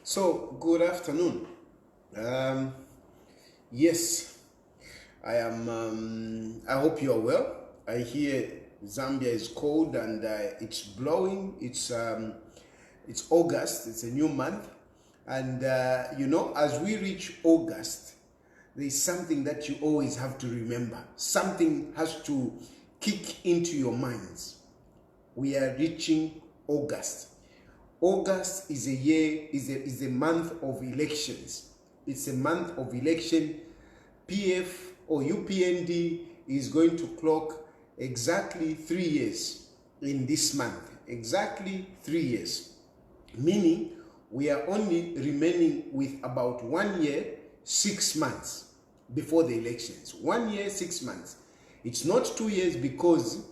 So, good afternoon. Yes, I am. I hope you are well. I hear Zambia is cold and it's blowing. It's August. It's a new month, and you know, as we reach August, there is something that you always have to remember. Something has to kick into your minds. We are reaching August. August is a month of elections. It's a month of election. PF or UPND is going to clock exactly 3 years in this month. Exactly 3 years. Meaning we are only remaining with about 1 year, 6 months before the elections. 1 year, 6 months. It's not 2 years because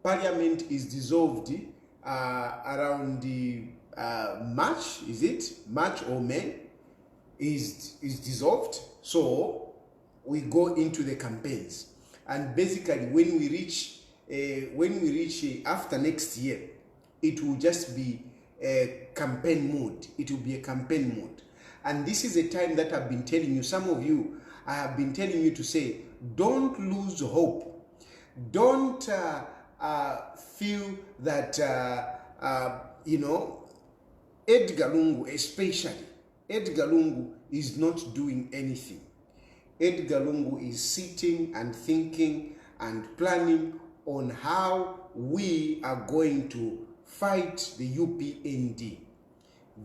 Parliament is dissolved around the March, is it? March or May is dissolved. So we go into the campaigns. And basically when we reach after next year, it will just be a campaign mode. It will be a campaign mode. And this is a time that I've been telling you, some of you, I have been telling you to say, don't lose hope. Don't feel that, you know, Edgar Lungu especially, Edgar Lungu is not doing anything. Edgar Lungu is sitting and thinking and planning on how we are going to fight the UPND.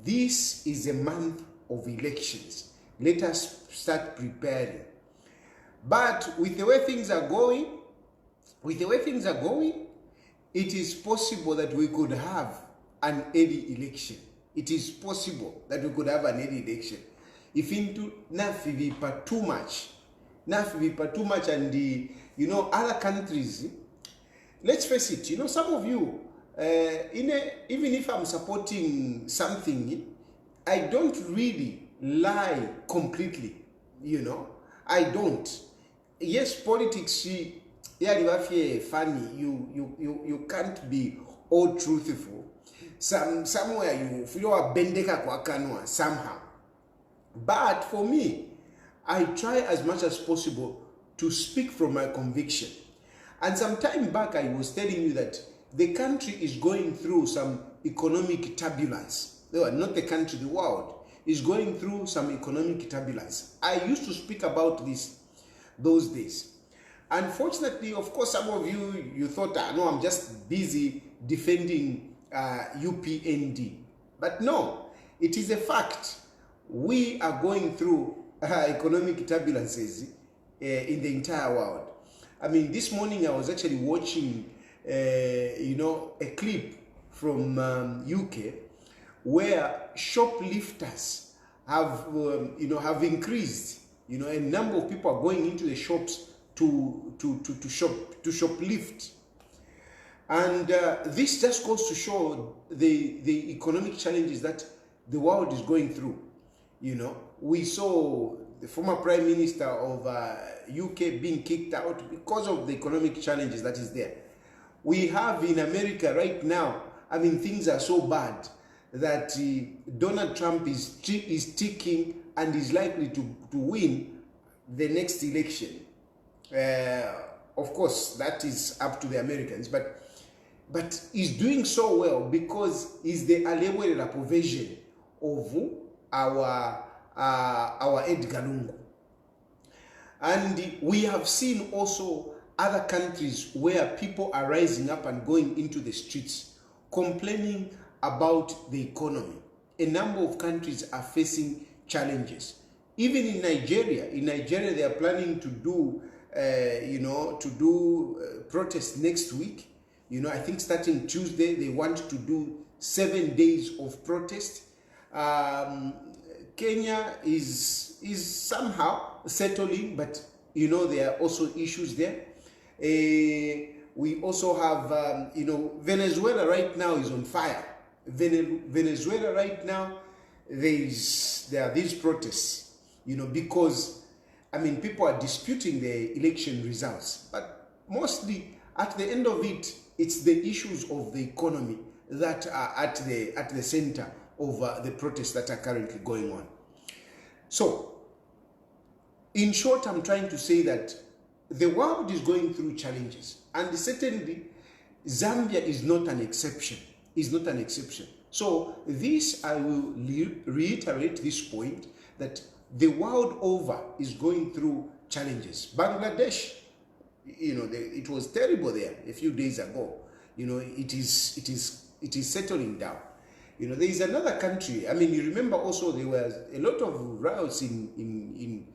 This is a month of elections. Let us start preparing. But with the way things are going, it is possible that we could have an early election. It is possible that we could have an early election. If into nafivipa too much, and you know, other countries, let's face it, you know, some of you, even if I'm supporting something, I don't really lie completely, you know, I don't. Yes, politics, yeah, funny, you can't be all truthful. Somewhere you feel a bendeka kwa kanwa somehow. But for me, I try as much as possible to speak from my conviction. And some time back, I was telling you that the country is going through some economic turbulence. Not the country, the world is going through some economic turbulence. I used to speak about this those days. Unfortunately, of course, some of you thought, no, I'm just busy defending UPND. But no, it is a fact. We are going through economic turbulences in the entire world. I mean, this morning I was actually watching, you know, a clip from UK where shoplifters have, you know, have increased. You know, a number of people are going into the shops to shoplift. And this just goes to show the economic challenges that the world is going through. You know, we saw the former Prime Minister of UK being kicked out because of the economic challenges that is there. We have in America right now, I mean, things are so bad that Donald Trump is ticking and is likely to win the next election. Of course, that is up to the Americans, but he's doing so well because he's the Alewelelapo version of our Edgar Lungu. And we have seen also other countries where people are rising up and going into the streets complaining about the economy. A number of countries are facing challenges. Even in Nigeria they are planning to do protests next week. I think starting Tuesday they want to do 7 days of protest. Kenya is somehow settling, but there are also issues there. We also have Venezuela right now is on fire. Venezuela right now there are these protests, because people are disputing the election results, but mostly at the end of it, it's the issues of the economy that are at the center of the protests that are currently going on. So, in short, I'm trying to say that the world is going through challenges, and certainly Zambia is not an exception. So this, I will reiterate this point, that the world over is going through challenges. Bangladesh, it was terrible there a few days ago. It is settling down. There is another country. You remember also there were a lot of riots in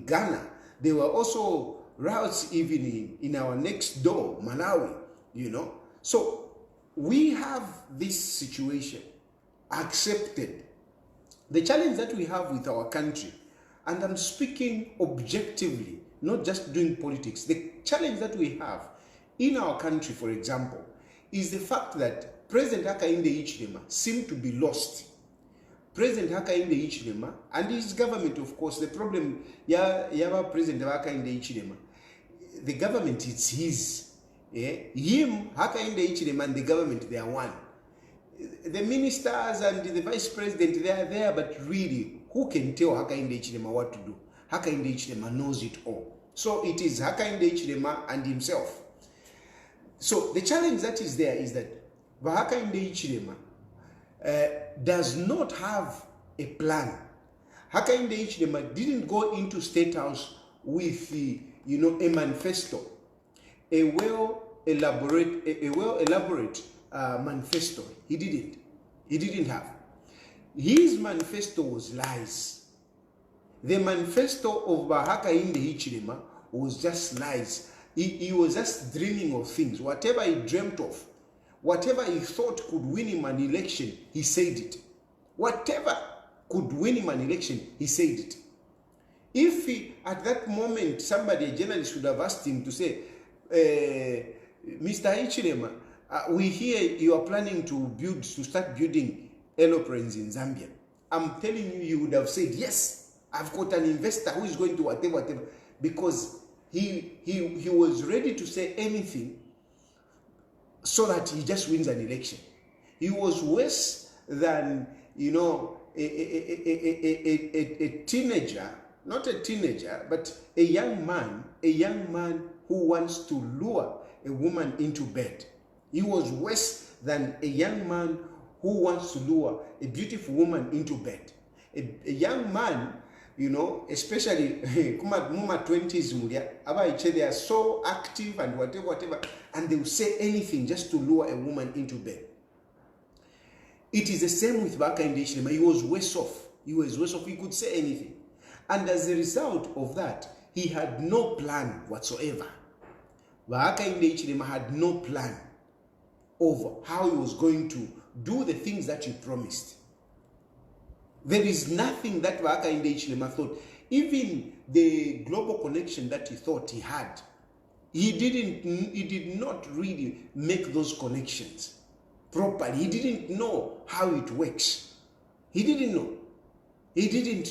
Ghana. There were also riots even in our next door, Malawi. So we have this situation accepted. The challenge that we have with our country, and I'm speaking objectively, not just doing politics, the challenge that we have in our country, for example, is the fact that President Hakainde Hichilema seemed to be lost. President Hakainde Hichilema and his government, of course, the problem, President Hakainde Hichilema, the government, it's his. Him, Hakainde Hichilema, and the government, they are one. The ministers and the vice president, they are there, but really, who can tell Hakainde Hichilema what to do? Hakainde Hichilema knows it all. So it is Hakainde Hichilema and himself. So the challenge that is there is that Hakainde Hichilema does not have a plan. Hakainde Hichilema didn't go into State House with a manifesto, a well-elaborate manifesto. He didn't have. His manifesto was lies. The manifesto of Hakainde Hichilema was just lies. He was just dreaming of things. Whatever he dreamt of, whatever he thought could win him an election, he said it. Whatever could win him an election, he said it. If at that moment, a journalist would have asked him to say, Mr. Hichilema, we hear you are planning to start building aeroplanes in Zambia. I'm telling you, you would have said, yes, I've got an investor who is going to whatever, because he was ready to say anything so that he just wins an election. He was worse than, a teenager, not a teenager, but a young man who wants to lure a woman into bed. He was worse than a young man who wants to lure a beautiful woman into bed. A young man, especially Muma 20s, they are so active and whatever, and they will say anything just to lure a woman into bed. It is the same with Hakainde Hichilema. He was worse off. He could say anything. And as a result of that, he had no plan whatsoever. Hakainde Hichilema had no plan of how he was going to do the things that he promised. There is nothing that Hakainde Hichilema thought. Even the global connection that he thought he had, he did not really make those connections properly. He didn't know how it works. He didn't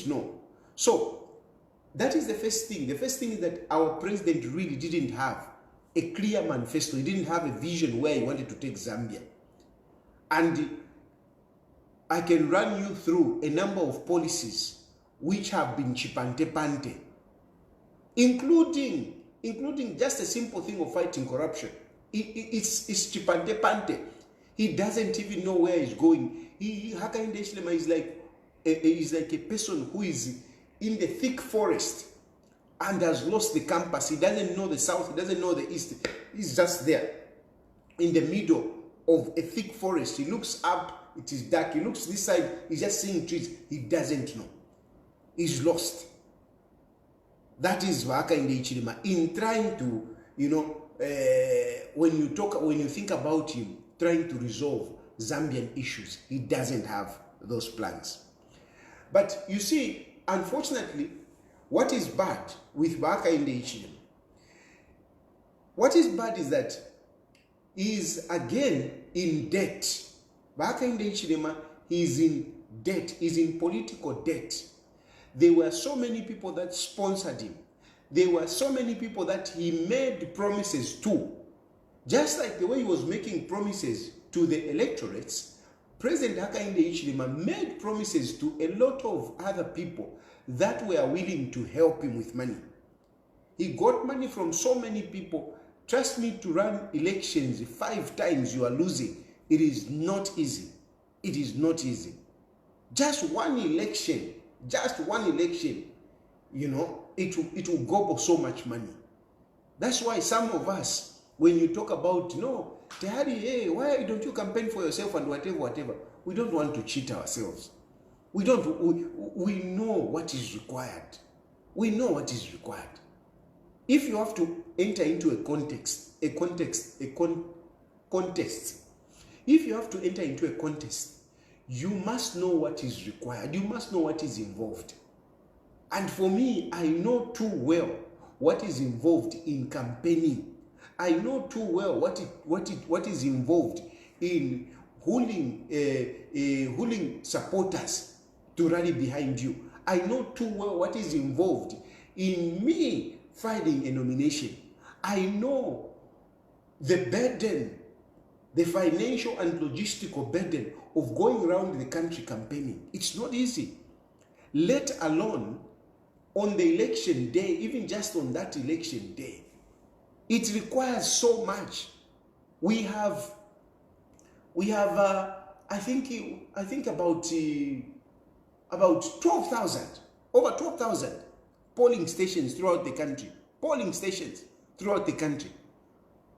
know. So That is the first thing. The first thing is that our president really didn't have a clear manifesto. He didn't have a vision where he wanted to take Zambia. And I can run you through a number of policies which have been chipante-pante, including just a simple thing of fighting corruption. It's chipante-pante. He doesn't even know where he's going. Hakainde Hichilema is like a person who is in the thick forest and has lost the compass. He doesn't know the south, he doesn't know the east. He's just there in the middle of a thick forest. He looks up, it is dark. He looks this side, he's just seeing trees. He doesn't know. He's lost. That is Hakainde Hichilema in trying to, when you think about him trying to resolve Zambian issues, he doesn't have those plans. But you see, unfortunately, what is bad with Hakainde Hichilema? What is bad is that he is again in debt. Hakainde Hichilema is in debt, is in political debt. There were so many people that sponsored him. There were so many people that he made promises to. Just like the way he was making promises to the electorates, President Hakainde Hichilema made promises to a lot of other people that were willing to help him with money. He got money from so many people. Trust me, to run elections 5 times you are losing. It is not easy. It is not easy. Just one election, it will gobble so much money. That's why some of us, when you talk about, no, Tayali, hey, why don't you campaign for yourself and whatever, we don't want to cheat ourselves. We know what is required. We know what is required. If you have to enter into a contest, if you have to enter into a contest, you must know what is required. You must know what is involved. And for me, I know too well what is involved in campaigning. I know too well what is involved in hauling supporters to rally behind you. I know too well what is involved in me filing a nomination. I know the burden, the financial and logistical burden of going around the country campaigning. It's not easy. Let alone on the election day, even just on that election day. It requires so much. We have I think about 12,000, over 12,000 polling stations throughout the country.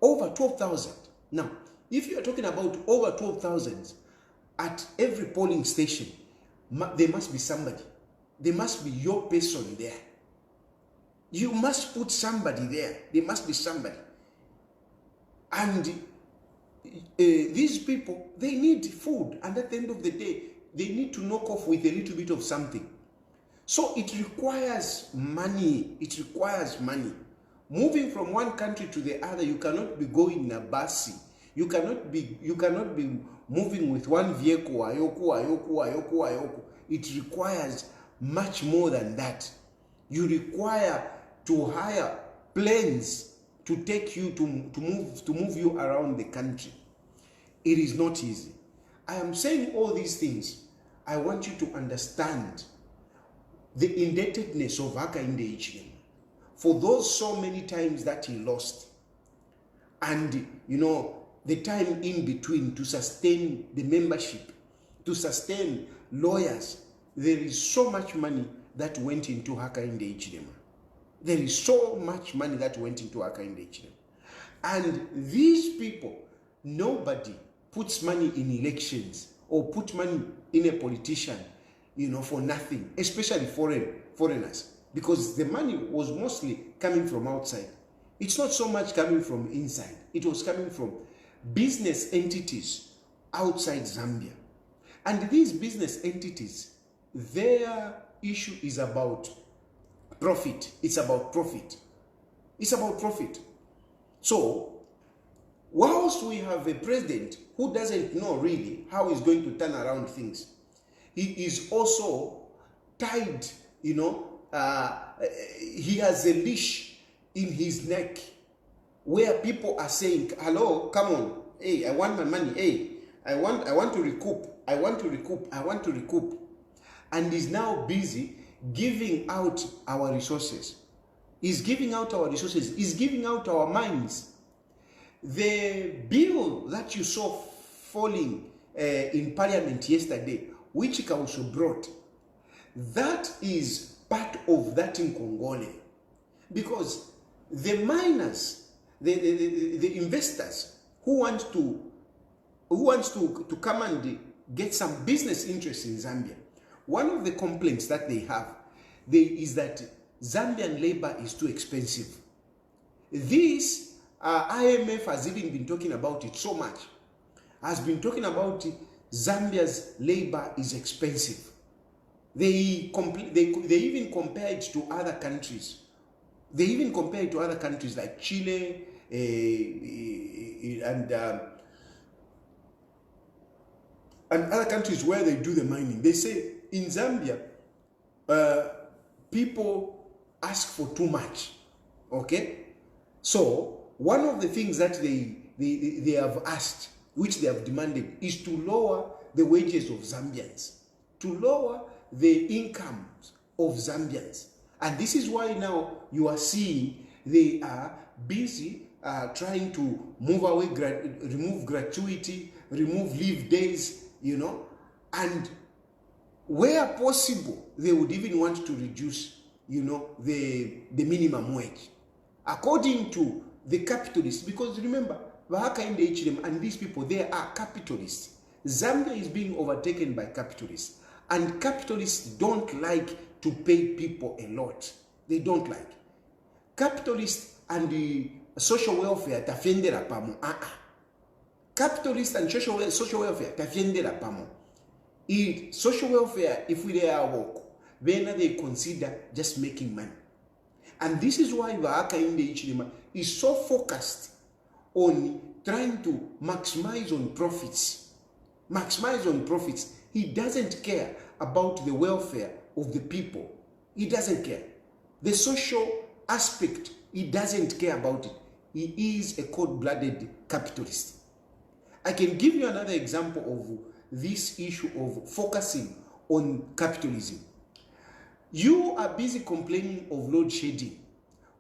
Over 12,000. Now, if you are talking about over 12,000 at every polling station, there must be somebody. There must be your person there. You must put somebody there. There must be somebody. And these people, they need food. And at the end of the day, they need to knock off with a little bit of something. So it requires money. It requires money. Moving from one country to the other, you cannot be going in a bus. You cannot be moving with one vehicle. Ayoku. It requires much more than that. You require to hire planes to take you to move you around the country. It is not easy. I am saying all these things. I want you to understand the indebtedness of Hakainde Hichilema for those so many times that he lost, and the time in between to sustain the membership, to sustain lawyers. There is so much money that went into Hakainde Hichilema. There is so much money that went into Hakainde Hichilema. And these people, nobody puts money in elections or put money in a politician, for nothing, especially foreigners, because the money was mostly coming from outside. It's not so much coming from inside. It was coming from business entities outside Zambia. And these business entities, their issue is about profit. It's about profit. So, whilst we have a president who doesn't know really how he's going to turn around things, he is also tied, he has a leash in his neck where people are saying, hello, come on, hey, I want my money, hey, I want to recoup, I want to recoup. And he's now busy giving out our resources. He's giving out our resources. He's giving out our mines. The bill that you saw falling in Parliament yesterday, which Council brought, that is part of that in Congole. Because the miners, the investors who want to come and get some business interest in Zambia, one of the complaints that they have is that Zambian labor is too expensive. This IMF has even been talking about it so much, has been talking about Zambia's labor is expensive. They even compare it to other countries. They even compare it to other countries like Chile and other countries where they do the mining. They say in Zambia, people ask for too much. Okay? So one of the things that they have asked, which they have demanded, is to lower the wages of Zambians, to lower the incomes of Zambians. And this is why now you are seeing they are busy trying to move away, remove gratuity, remove leave days, you know, and where possible, they would even want to reduce, you know, the minimum wage. According to the capitalists, because remember, Hakainde, Hichilema, and these people, they are capitalists. Zambia is being overtaken by capitalists. And capitalists don't like to pay people a lot. They don't like. Capitalists and the social welfare, tafendera pamo. Capitalists and social welfare, tafendera pamo. Social welfare, if we are work, then they consider just making money. And this is why Hakainde Hichilema is so focused on trying to maximize on profits. Maximize on profits. He doesn't care about the welfare of the people. He doesn't care. The social aspect, he doesn't care about it. He is a cold-blooded capitalist. I can give you another example of this issue of focusing on capitalism. You are busy complaining of load shedding.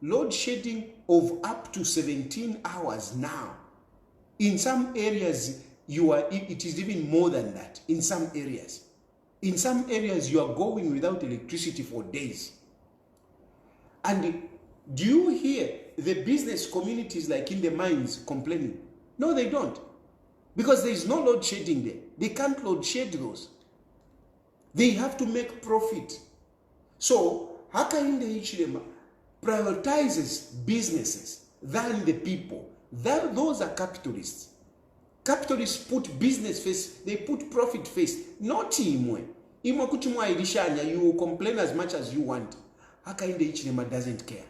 Load shedding of up to 17 hours now. In some areas, it is even more than that. In some areas. In some areas, you are going without electricity for days. And do you hear the business communities like in the mines complaining? No, they don't. Because there is no load shedding there. They can't load shed those. They have to make profit. So, Hakainde Hichilema prioritizes businesses than the people. Those are capitalists. Capitalists put business first, they put profit first. Not imwe. Imwe kutimwa ilishanya, you will complain as much as you want. Hakainde Hichilema doesn't care.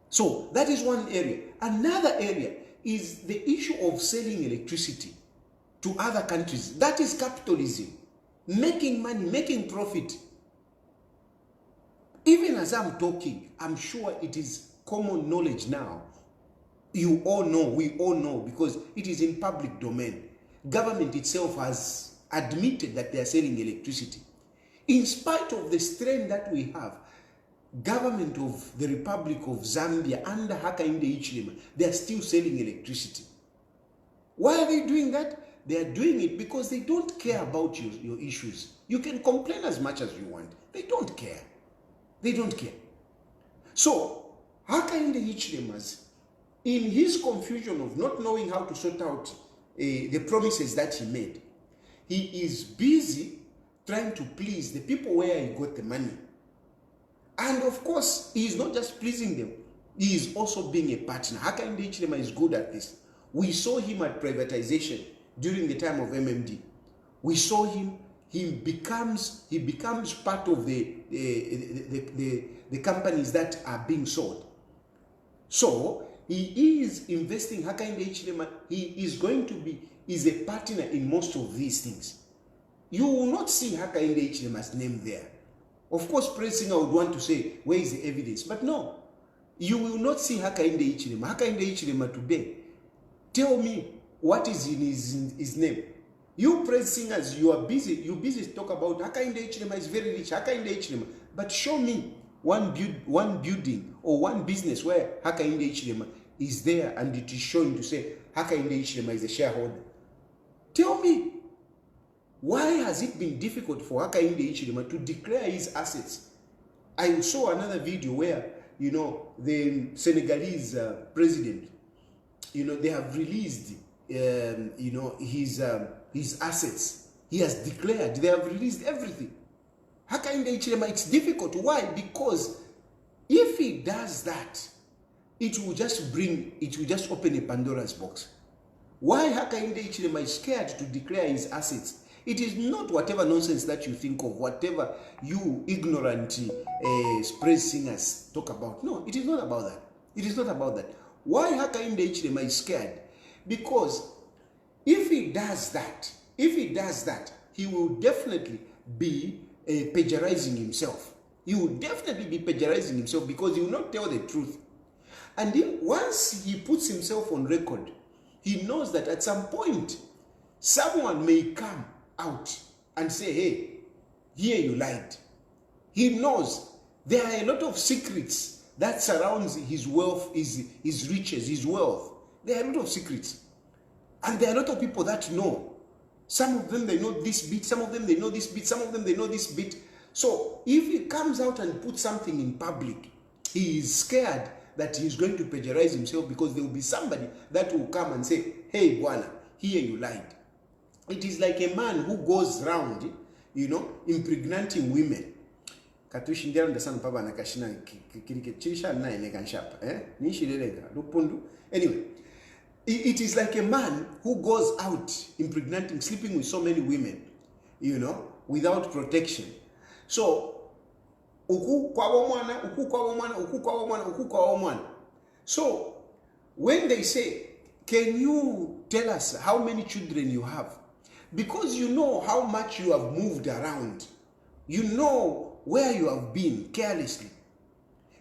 So, that is one area. Another area is the issue of selling electricity to other countries. That is capitalism. Making money, making profit. Even as I'm talking, I'm sure it is common knowledge now. You all know, we all know, because it is in public domain. Government itself has admitted that they are selling electricity. In spite of the strain that we have, government of the Republic of Zambia under Hakainde Hichilema, they are still selling electricity. Why are they doing that? They are doing it because they don't care about your issues. You can complain as much as you want. They don't care. They don't care. So, Hakainde Hichilema, in his confusion of not knowing how to sort out the promises that he made, he is busy trying to please the people where he got the money. And of course, he is not just pleasing them, he is also being a partner. Hakainde Hichilema is good at this. We saw him at privatization during the time of MMD. We saw him, he becomes part of the companies that are being sold. So, he is investing. Hakainde Hichilema, he is a partner in most of these things. You will not see Hakainde Hichilema's name there. Of course, Praise Singer would want to say, where is the evidence? But no, you will not see Hakainde Hichilema. Hakainde Hichilema today. Tell me what is in his name. You Praise Singers, you busy to talk about Hakainde Hichilema is very rich, Hakainde Hichilema. But show me one building or one business where Hakainde Hichilema is there and it is showing to say Hakainde Hichilema is a shareholder. Tell me, why has it been difficult for Hakainde Hichilema to declare his assets? I saw another video where, you know, the Senegalese president, you know, they have released, you know, his assets. He has declared, they have released everything. Hakainde Hichilema, it's difficult. Why? Because if he does that, it will just open a Pandora's box. Why Hakainde Hichilema is scared to declare his assets? It is not whatever nonsense that you think of, whatever you ignorant praise singers talk about. No, it is not about that. It is not about that. Why Hakainde Hichilema is scared? Because if he does that, he will definitely be plagiarizing himself. He will definitely be plagiarizing himself because he will not tell the truth. And once he puts himself on record, he knows that at some point, someone may come out and say, hey, here you lied. He knows there are a lot of secrets that surrounds his wealth, his riches, his wealth. There are a lot of secrets. And there are a lot of people that know. Some of them, they know this bit. Some of them, they know this bit. Some of them, they know this bit. So if he comes out and puts something in public, he is scared that he is going to plagiarize himself because there will be somebody that will come and say, hey, Bwana, here you lied. It is like a man who goes around, you know, impregnating women. Anyway, it is like a man who goes out impregnating, sleeping with so many women, you know, without protection. So, so when they say, can you tell us how many children you have? Because you know how much you have moved around. You know where you have been carelessly.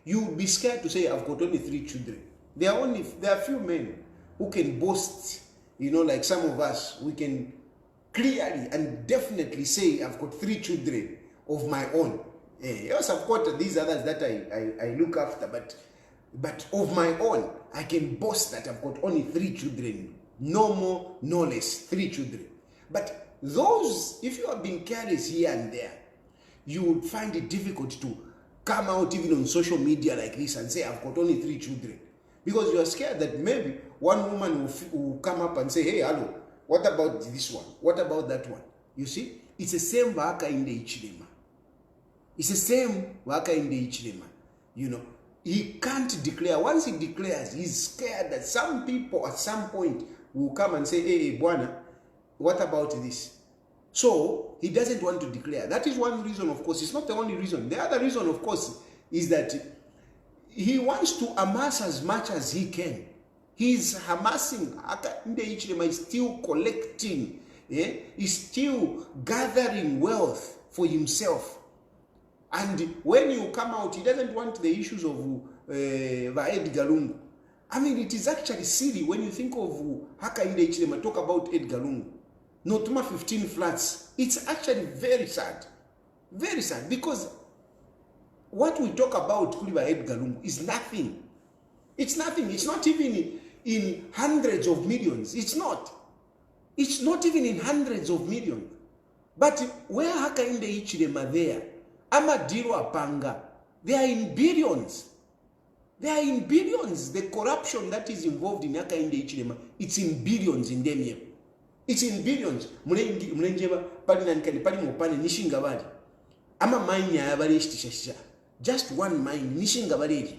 You will be scared to say, I've got only 3 children. There are few men who can boast, you know, like some of us, we can clearly and definitely say, I've got 3 children of my own. Yes, I've got these others that I look after, but of my own, I can boast that I've got only 3 children. No more, no less, 3 children. But those, if you have been careless here and there, you would find it difficult to come out even on social media like this and say, I've got only 3 children. Because you are scared that maybe one woman will come up and say, hey, hello, what about this one? What about that one? You see, it's the same Hakainde Hichilema. It's the same Hakainde Hichilema. You know, he can't declare. Once he declares, he's scared that some people at some point will come and say, hey, Bwana, what about this? So he doesn't want to declare. That is one reason, of course. It's not the only reason. The other reason, of course, is that he wants to amass as much as he can. He's amassing. Hakainde Hichilema is still collecting. Yeah? He's still gathering wealth for himself. And when you come out, he doesn't want the issues of Edgar Lungu. I mean, it is actually silly when you think of Hakainde Hichilema, talk about Edgar Lungu. Notuma 15 flats. It's actually very sad. Very sad. Because what we talk about Kuliba Edgar Lungu is nothing. It's nothing. It's not even in hundreds of millions. It's not. It's not even in hundreds of millions. But where Hakainde Hichilema there, Amadiro Apanga, they are in billions. They are in billions. The corruption that is involved in Hakainde Hichilema, it's in billions in them here. It's in billions. Mulenjeba pali nankani pali mopane nishinga bali. Ama mine ya bali ishtisha. Just one mine nishinga bali.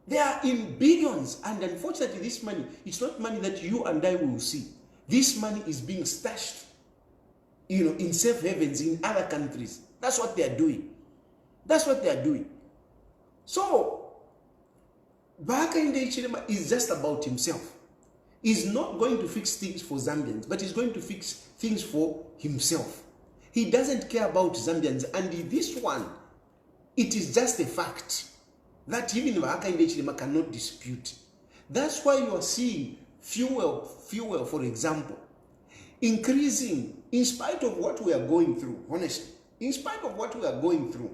They are in billions, and unfortunately this money, it's not money that you and I will see. This money is being stashed, you know, in safe havens in other countries. That's what they are doing. That's what they are doing. So Hakainde Hichilema is just about himself. He's not going to fix things for Zambians, but he's going to fix things for himself. He doesn't care about Zambians. And this one, It is just a fact that even Hakainde Hichilema cannot dispute. That's why you are seeing fuel, for example, increasing in spite of what we are going through, honestly. In spite of what we are going through.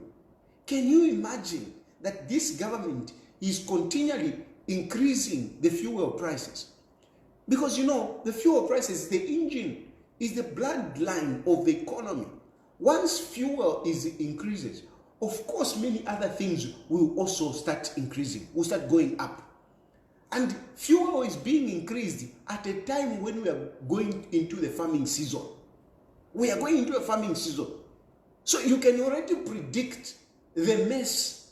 Can you imagine that this government is continually increasing the fuel prices? Because you know, the fuel prices, the engine, is the bloodline of the economy. Once fuel increases, of course, many other things will also start increasing, will start going up. And fuel is being increased at a time when we are going into the farming season. We are going into a farming season. So you can already predict the mess.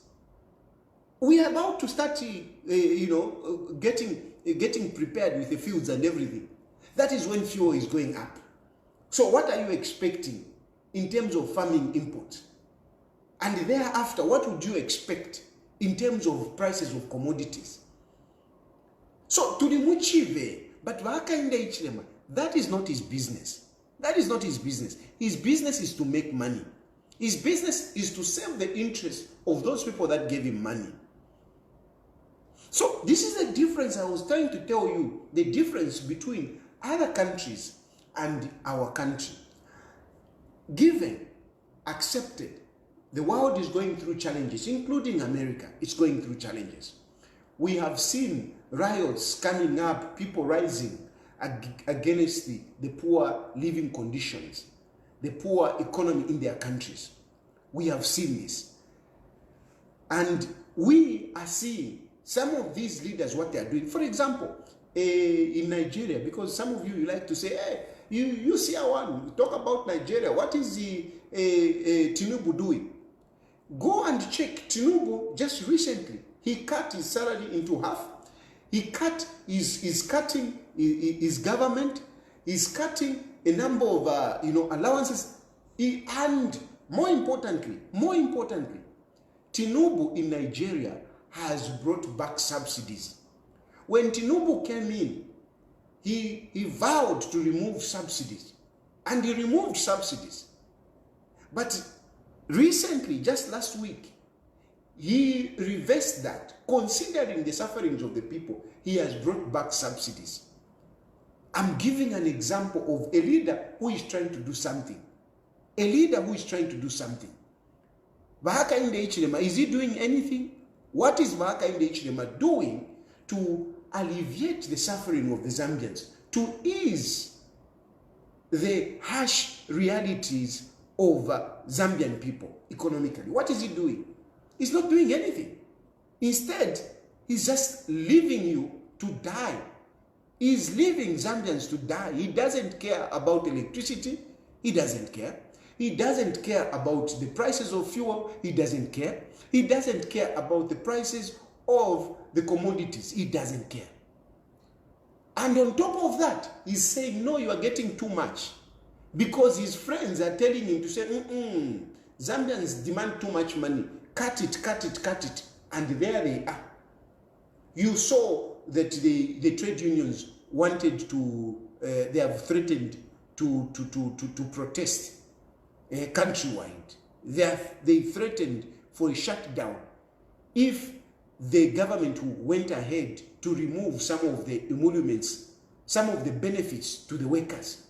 We are about to start, getting prepared with the fields and everything. That is when fuel is going up. So what are you expecting in terms of farming inputs? And thereafter, what would you expect in terms of prices of commodities? So to the Muchive, but Hakainde Hichilema, that is not his business. That is not his business. His business is to make money. His business is to serve the interests of those people that gave him money. So this is the difference I was trying to tell you, the difference between other countries and our country. Given, accepted, the world is going through challenges, including America. It's going through challenges. We have seen riots coming up, people rising against the poor living conditions, the poor economy in their countries. We have seen this. And we are seeing some of these leaders, what they are doing. For example, in Nigeria, because some of you like to say, hey, you see one, talk about Nigeria. What is the Tinubu doing? Go and check. Tinubu just recently, he cut his salary into half. He cut is cutting his government. He's cutting a number of allowances. And more importantly, Tinubu in Nigeria has brought back subsidies. When Tinubu came in, he vowed to remove subsidies, and he removed subsidies. But recently, just last week, he reversed that. Considering the sufferings of the people, he has brought back subsidies. I'm giving an example of a leader who is trying to do something. A leader who is trying to do something. Hakainde Hichilema, is he doing anything? What is Hakainde Hichilema doing to alleviate the suffering of the Zambians, to ease the harsh realities of Zambian people economically? What is he doing? He's not doing anything. Instead, he's just leaving you to die. He's leaving Zambians to die. He doesn't care about electricity. He doesn't care. He doesn't care about the prices of fuel. He doesn't care. He doesn't care about the prices of the commodities. He doesn't care. And on top of that, he's saying, no, you are getting too much. Because his friends are telling him to say, Zambians demand too much money. Cut it, cut it, cut it. And there they are. You saw that the trade unions wanted to, they have threatened to protest countrywide. They threatened for a shutdown if the government went ahead to remove some of the emoluments, some of the benefits to the workers.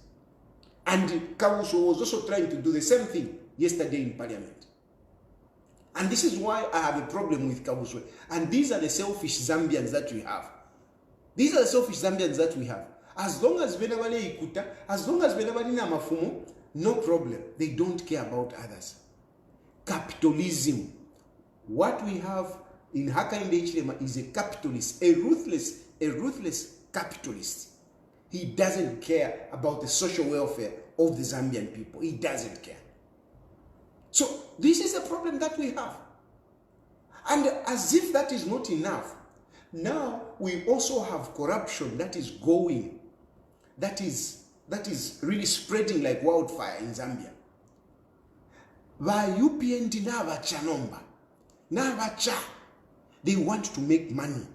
And Kawuso was also trying to do the same thing yesterday in Parliament. And this is why I have a problem with Kawuso. And these are the selfish Zambians that we have. These are the selfish Zambians that we have. As long as Benavale Ikuta, as long as Benavale Namafumo, no problem. They don't care about others. Capitalism. What we have in Hakainde Hichilema is a capitalist, a ruthless capitalist. He doesn't care about the social welfare of the Zambian people. He doesn't care. So this is a problem that we have. And as if that is not enough, now we also have corruption that is going, that is really spreading like wildfire in Zambia. They want to make money.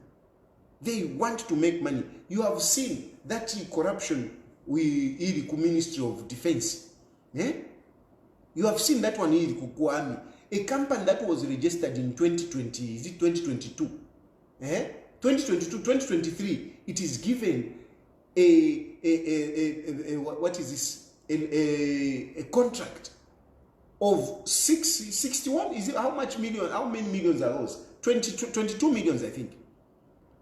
They want to make money. You have seen that corruption in the Ministry of Defense. You have seen that one in the Kukuami. a company that was registered in 2020, is it 2022? 2022, 2023, it is given what is this? A contract of 61, is it, how many millions are those? 22 millions, I think.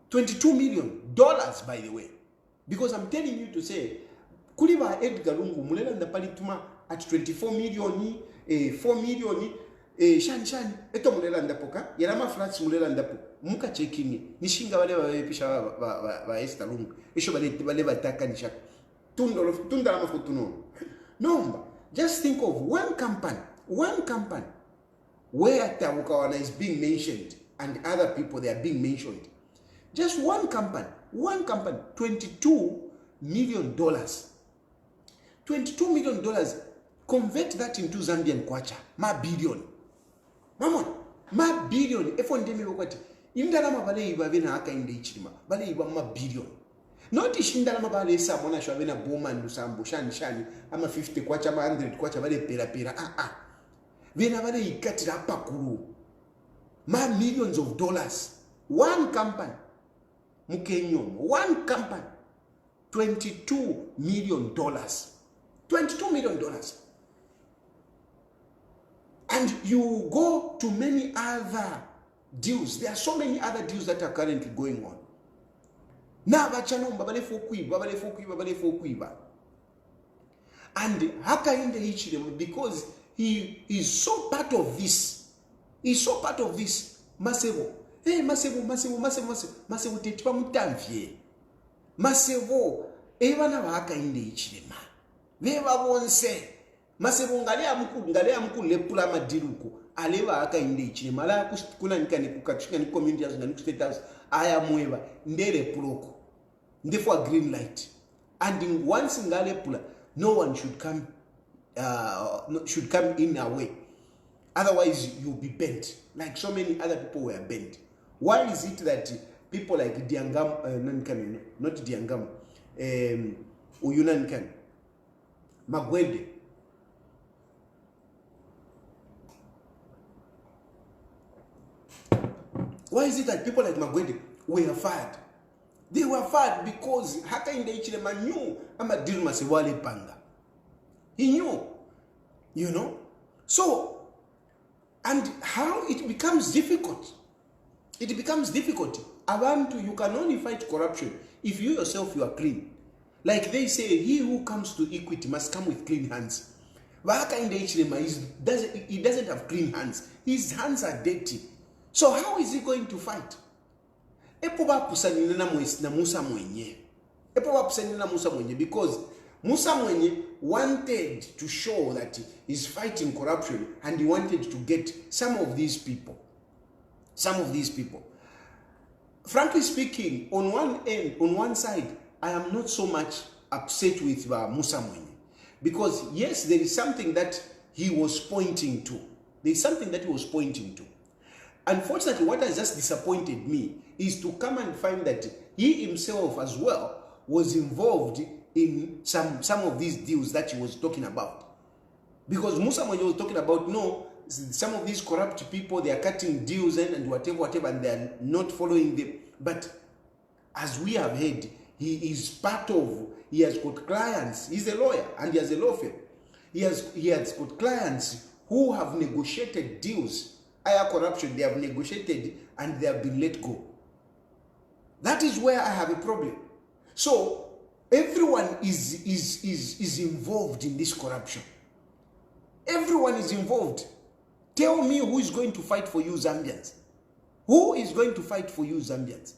$22 million, by the way. Because I'm telling you to say, Kuliba Edgar Lungu, Mulela and the Palituma at 24 million, 4 million, Shan, Eto Mulela and the Poka, Yarama Flats Mulela and the Muka checking, Nishinga Valeva Pisha Esther Lungu, Ishobaleva Takanisha, Tundama Futuno. No, just think of one company where Tamukawana is being mentioned and other people, they are being mentioned. Just one company, $22 million. $22 million, convert that into Zambian kwacha, ma billion. Mama, ma billion. Efondemi wakwati, indalama bale iba vena Hakainde Hichilema, bale iba ma billion. Not ishindalama bale samona shwa vena boma ndusambo, shani, ama 50 kwacha, ama 100 kwacha, bale pera. Vena bale ikatira pakuru. Ma millions of dollars. One company. Mukenyom, one company, $22 million. $22 million. And you go to many other deals. There are so many other deals that are currently going on. Now, and Hakainde Hichilema, because he is so part of this. He's so part of this. Masevo. Hey, Masevo, tetipa mutamvye. Masevo, evana Hakainde Hichilema. Veva wonse. Masevo ngale amku lepula madiruko. Aleva Hakainde Hichilema. Ala kuna nikani kukachika ni community as na state house. Aya mueva. Ndele puloko. Ndefwa green light. And once ngale pula, no one should come in our way. Otherwise, you'll be bent. Like so many other people were bent. Why is it that people like Diangam, not Diangam, Uyunankan, Magwende, why is it that people like Magwende were fired? They were fired because Hakainde Hichilema knew Amadir Masewale Panga. He knew, you know. So, and how it becomes difficult. It becomes difficult. You can only fight corruption if you yourself you are clean. Like they say, he who comes to equity must come with clean hands. But Hakainde Hichilema, he doesn't have clean hands. His hands are dirty. So how is he going to fight? Because Musa Mwenye wanted to show that he's fighting corruption and he wanted to get some of these people. Frankly speaking, on one side, I am not so much upset with Musa Mwenye. Because yes, there is something that he was pointing to. Unfortunately, what has just disappointed me is to come and find that he himself as well was involved in some of these deals that he was talking about. Because Musa Mwenye was talking about, no, some of these corrupt people, they are cutting deals and whatever, and they are not following them. But as we have heard, he has got clients. He's a lawyer and he has a law firm. He has got clients who have negotiated deals, higher corruption, they have negotiated and they have been let go. That is where I have a problem. So everyone is involved in this corruption. Everyone is involved. Tell me who is going to fight for you, Zambians. Who is going to fight for you, Zambians?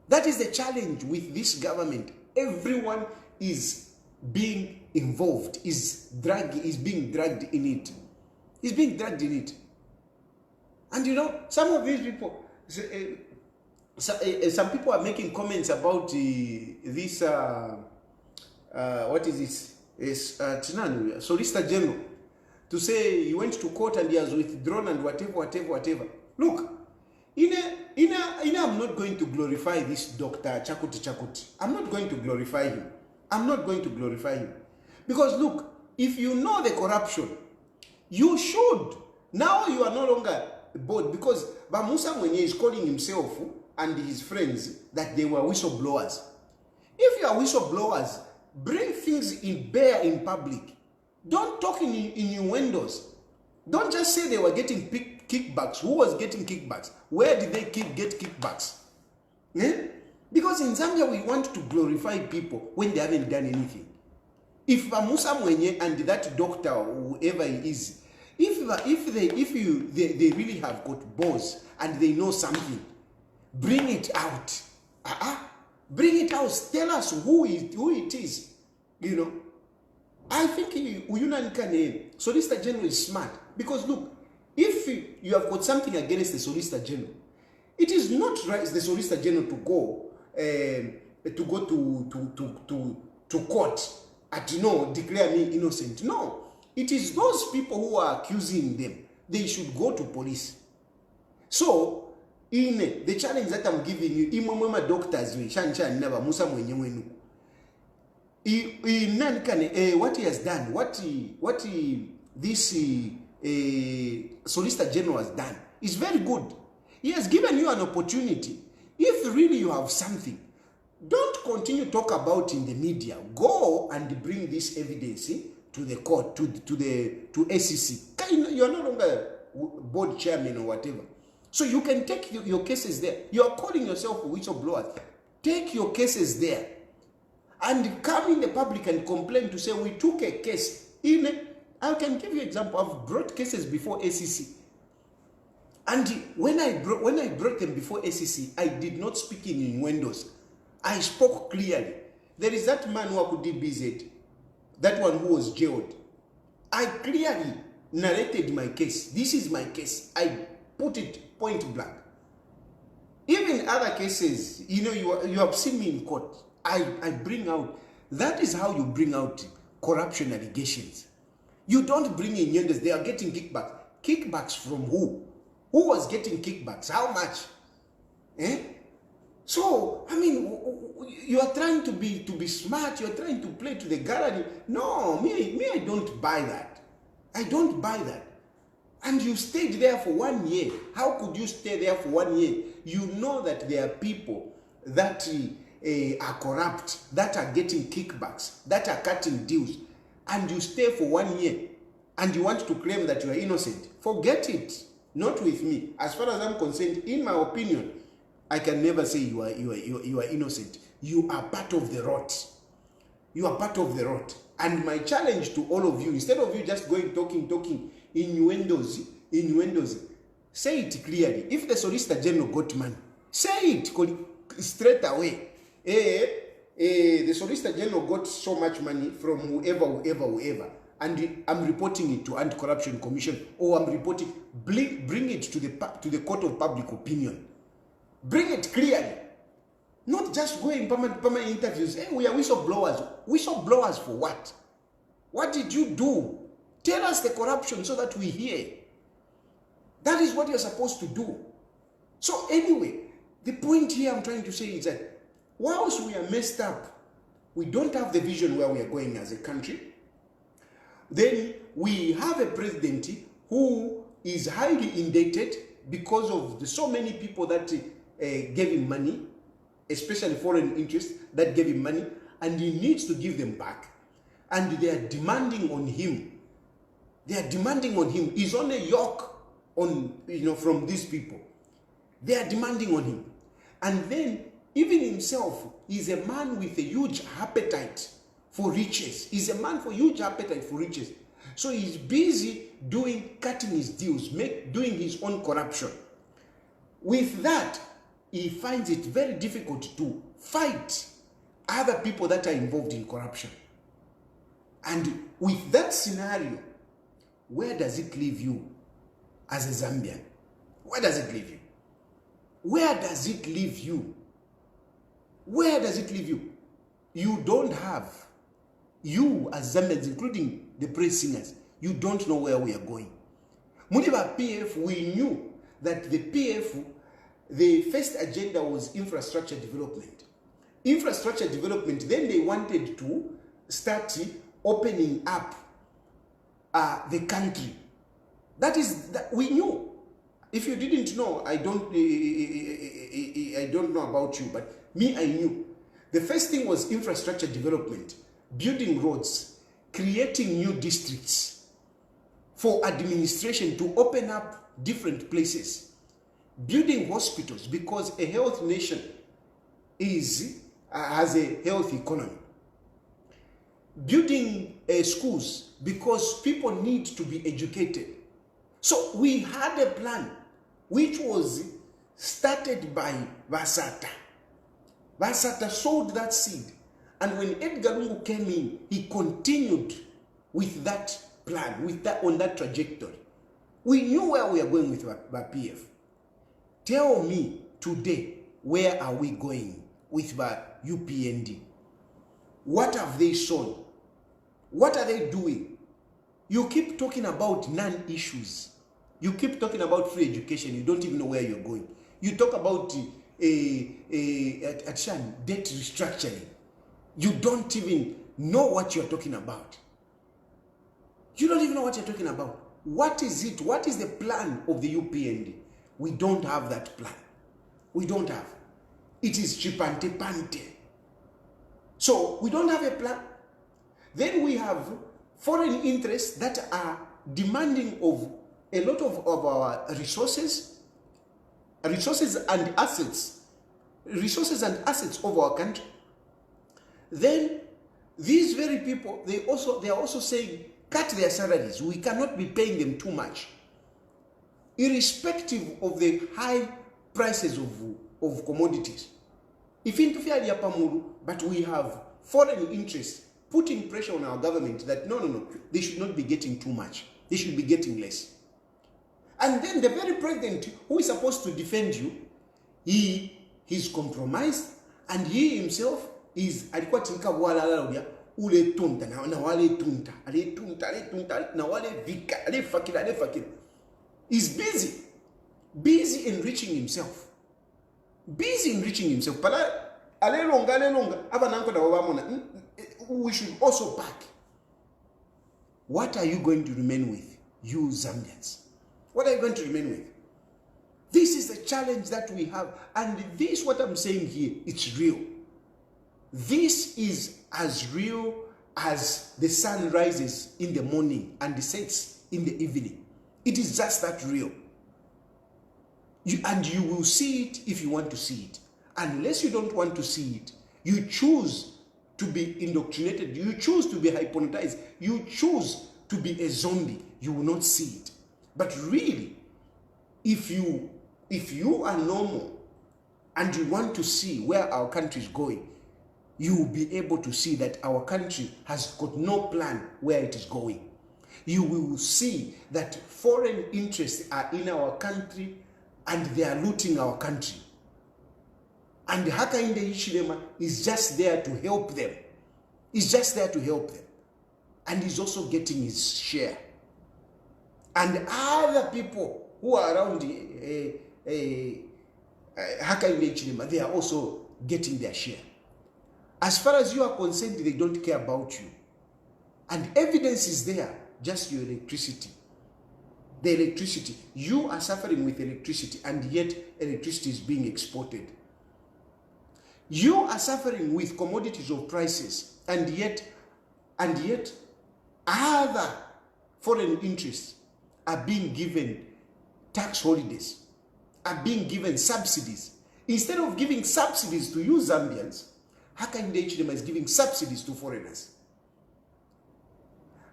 That is the challenge with this government. Everyone is being involved, is being dragged in it. Is being dragged in it. And you know, some of these people, some people are making comments about this, what is this? Solicitor General, to say he went to court and he has withdrawn and whatever. Look, I'm not going to glorify this Dr. Chakuti. I'm not going to glorify him. Because look, if you know the corruption, you should Now you are no longer bored because Bamusa Mwenye is calling himself and his friends that they were whistleblowers. If you are whistleblowers, bring things in bare in public. Don't talk in innuendos. Don't just say they were getting kickbacks. Who was getting kickbacks? Where did they get kickbacks? Eh? Because in Zambia, we want to glorify people when they haven't done anything. If Musa Mwenye and that doctor or whoever he is, if they really have got balls and they know something, bring it out. Bring it out. Tell us who it is. You know. I think Uyunankane, Solicitor General is smart. Because look, if you have got something against the Solicitor General, it is not right the Solicitor General to go to court and declare me innocent. No. It is those people who are accusing them. They should go to police. So, in the challenge that I'm giving you, imamama doctors never Musa Mwenye what he has done, this Solicitor General has done is very good. He has given you an opportunity. If really you have something, don't continue to talk about in the media. Go and bring this evidence to the court, to SEC. You are no longer board chairman or whatever. So you can take your cases there. You are calling yourself a whistleblower. Take your cases there. And come in the public and complain to say, we took a case. I can give you an example. I've brought cases before SEC. And when I brought them before SEC, I did not speak in innuendos. I spoke clearly. There is that man who could BZ, that one who was jailed. I clearly narrated my case. This is my case. I put it point blank. Even other cases, you have seen me in court. I bring out, that is how you bring out corruption allegations. You don't bring in innuendos. They are getting kickbacks. Kickbacks from who? Who was getting kickbacks? How much? So, I mean, you are trying to be smart. You are trying to play to the gallery. No, me, I don't buy that. I don't buy that. And you stayed there for 1 year. How could you stay there for 1 year? You know that there are people that are corrupt, that are getting kickbacks, that are cutting deals, and you stay for 1 year, and you want to claim that you are innocent. Forget it. Not with me. As far as I'm concerned, in my opinion, I can never say you are innocent. You are part of the rot. You are part of the rot. And my challenge to all of you, instead of you just going talking innuendos, say it clearly. If the Solicitor General got money, say it straight away. The Solicitor General got so much money from whoever. And I'm reporting it to Anti-Corruption Commission, or I'm reporting, bring it to the court of public opinion. Bring it clearly. Not just go in permanent interviews. We are whistleblowers. Whistleblowers for what? What did you do? Tell us the corruption so that we hear. That is what you're supposed to do. So anyway, the point here I'm trying to say is that whilst we are messed up, we don't have the vision where we are going as a country. Then we have a president who is highly indebted because of so many people that gave him money, especially foreign interests that gave him money, and he needs to give them back. And they are demanding on him. They are demanding on him. He's on a yoke from these people. They are demanding on him. And then even himself, he's a man with a huge appetite for riches. He's a man for huge appetite for riches. So he's busy cutting his deals, doing his own corruption. With that, he finds it very difficult to fight other people that are involved in corruption. And with that scenario, where does it leave you as a Zambian? Where does it leave you? Where does it leave you? Where does it leave you? You don't have, you as Zambians, including the praise singers, you don't know where we are going. Muniba PF, we knew that the PF, the first agenda was infrastructure development. Infrastructure development, then they wanted to start opening up the country That we knew. If you didn't know, I don't know about you, but me, I knew. The first thing was infrastructure development, building roads, creating new districts for administration to open up different places, building hospitals, because a health nation has a health economy, building schools because people need to be educated. So we had a plan which was started by Vasata. Vasata sowed that seed, and when Edgar Lungu came in, he continued with that plan, on that trajectory. We knew where we are going with our PF. Tell me today, where are we going with our UPND? What have they sown? What are they doing? You keep talking about non-issues. You keep talking about free education. You don't even know where you're going. You talk about debt restructuring. You don't even know what you're talking about. You don't even know what you're talking about. What is it? What is the plan of the UPND? We don't have that plan. We don't have. It is chipante pante. So we don't have a plan. Then we have foreign interests that are demanding of a lot of our resources and assets of our country. Then these very people, they are also saying, cut their salaries. We cannot be paying them too much, irrespective of the high prices of commodities. If but we have foreign interests putting pressure on our government that no, they should not be getting too much. They should be getting less. And then the very president who is supposed to defend you, he's compromised, and he himself is he's busy enriching himself. We should also pack. What are you going to remain with, you Zambians? What are you going to remain with? This is the challenge that we have. And this, what I'm saying here, it's real. This is as real as the sun rises in the morning and sets in the evening. It is just that real. And you will see it if you want to see it. Unless you don't want to see it, you choose to be indoctrinated, you choose to be hypnotized, you choose to be a zombie, you will not see it. But really, if you are normal and you want to see where our country is going, you will be able to see that our country has got no plan where it is going. You will see that foreign interests are in our country and they are looting our country. And Hakainde Hichilema is just there to help them. He's just there to help them. And he's also getting his share. And other people who are around Hakainde Hichilema, they are also getting their share. As far as you are concerned, they don't care about you. And evidence is there, just your electricity. The electricity. You are suffering with electricity, and yet electricity is being exported. You are suffering with commodities of prices, and yet other foreign interests are being given tax holidays, are being given subsidies. Instead of giving subsidies to you Zambians, Hakainde Hichilema is giving subsidies to foreigners.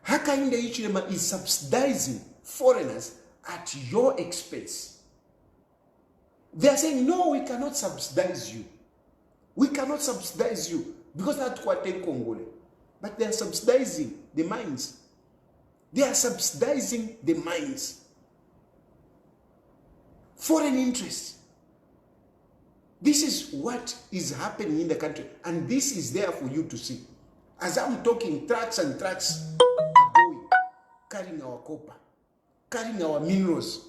Hakainde Hichilema is subsidizing foreigners at your expense. They are saying, no, we cannot subsidize you. We cannot subsidize you because that's what they Congole. But they are subsidizing the mines. They are subsidizing the mines. Foreign interests. This is what is happening in the country, and this is there for you to see. As I'm talking, trucks and trucks are going, carrying our copper, carrying our minerals.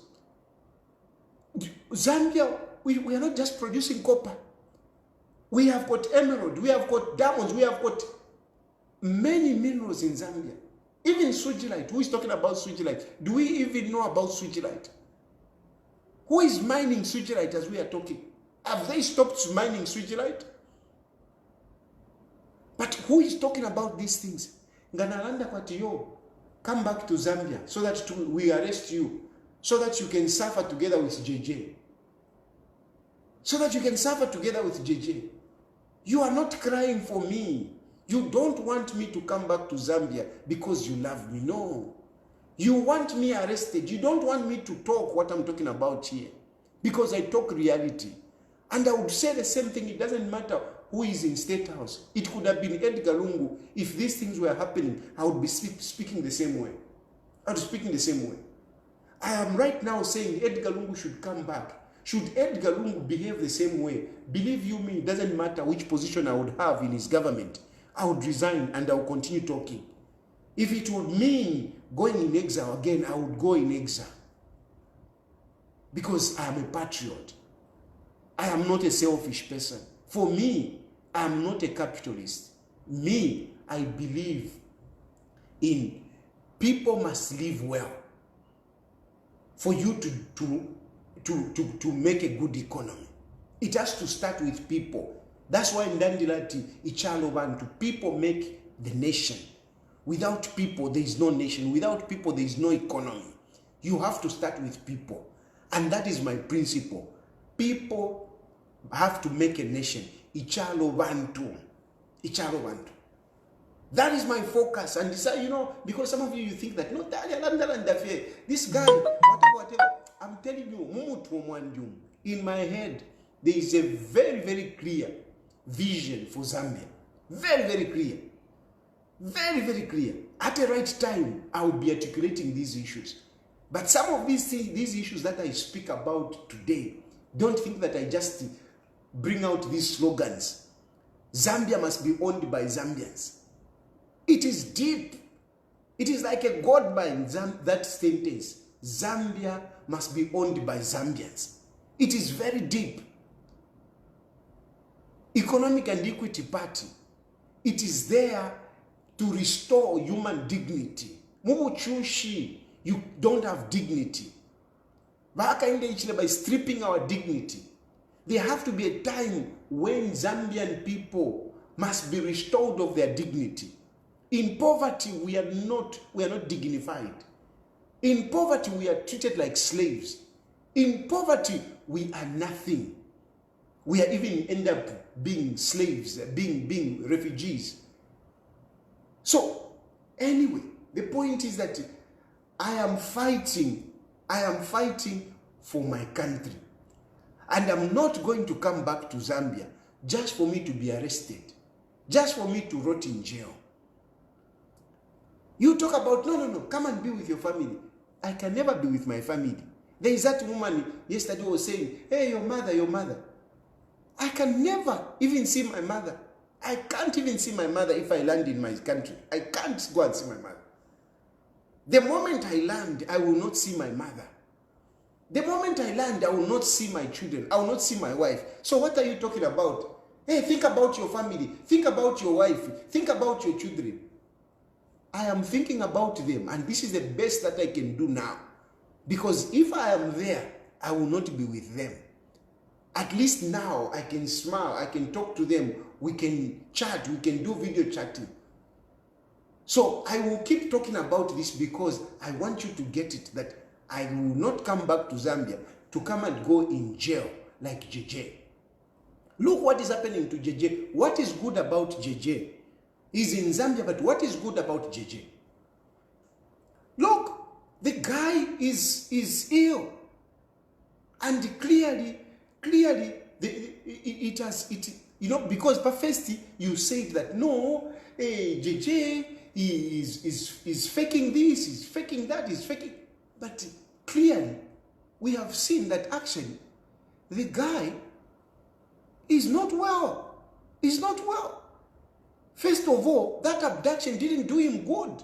Zambia, we are not just producing copper. We have got emerald, we have got diamonds, we have got many minerals in Zambia. Even Switzerland, who is talking about Switzerland? Do we even know about Switzerland? Who is mining Switzerland as we are talking? Have they stopped mining Switzerland? But who is talking about these things? Nganalanda kwatiyo, come back to Zambia so that we arrest you, so that you can suffer together with JJ. So that you can suffer together with JJ. You are not crying for me. You don't want me to come back to Zambia because you love me. No. You want me arrested. You don't want me to talk what I'm talking about here. Because I talk reality. And I would say the same thing. It doesn't matter who is in State House. It could have been Edgar Lungu. If these things were happening, I would be speaking the same way. I would be speaking the same way. I am right now saying Edgar Lungu should come back. Should Edgar Lungu behave the same way, believe you me, it doesn't matter which position I would have in his government. I would resign and I would continue talking. If it would mean going in exile again, I would go in exile. Because I am a patriot. I am not a selfish person. For me, I am not a capitalist. Me, I believe in people must live well for you to make a good economy. It has to start with people. That's why in Dandilati, Ichalo, people make the nation. Without people, there is no nation. Without people, there is no economy. You have to start with people. And that is my principle. People have to make a nation. Ichalo Bantu. Ichalo Bantu. That is my focus. And you know, because some of you think that, no, this guy, whatever. I'm telling you, in my head, there is a very, very clear vision for Zambia. Very, very clear. Very, very clear. At the right time, I will be articulating these issues. But some of these things, these issues that I speak about today, don't think that I just bring out these slogans. Zambia must be owned by Zambians. It is deep. It is like a god bind, that sentence. Zambia must be owned by Zambians. It is very deep. Economic and Equity Party, it is there to restore human dignity. Mumuchushi, you don't have dignity. Hakainde Hichilema is stripping our dignity. There have to be a time when Zambian people must be restored of their dignity. In poverty, we are not dignified. In poverty, we are treated like slaves. In poverty, we are nothing. We are even end up being slaves, being refugees. So, anyway, the point is that I am fighting for my country. And I'm not going to come back to Zambia just for me to be arrested, just for me to rot in jail. You talk about, no, come and be with your family. I can never be with my family. There is that woman yesterday was saying, hey, your mother. I can never even see my mother. I can't even see my mother if I land in my country. I can't go and see my mother. The moment I land, I will not see my mother. The moment I land, I will not see my children. I will not see my wife. So what are you talking about? Hey, think about your family. Think about your wife. Think about your children. I am thinking about them, and this is the best that I can do now. Because if I am there, I will not be with them. At least now, I can smile, I can talk to them, we can chat, we can do video chatting. So I will keep talking about this because I want you to get it, that I will not come back to Zambia to come and go in jail like JJ. Look what is happening to JJ. What is good about JJ? He's in Zambia, but what is good about JJ? Look, the guy is ill. And clearly, because first you said that, no, JJ is faking this, he's faking that, he's faking. But clearly, we have seen that actually, the guy is not well. He's not well. First of all, that abduction didn't do him good.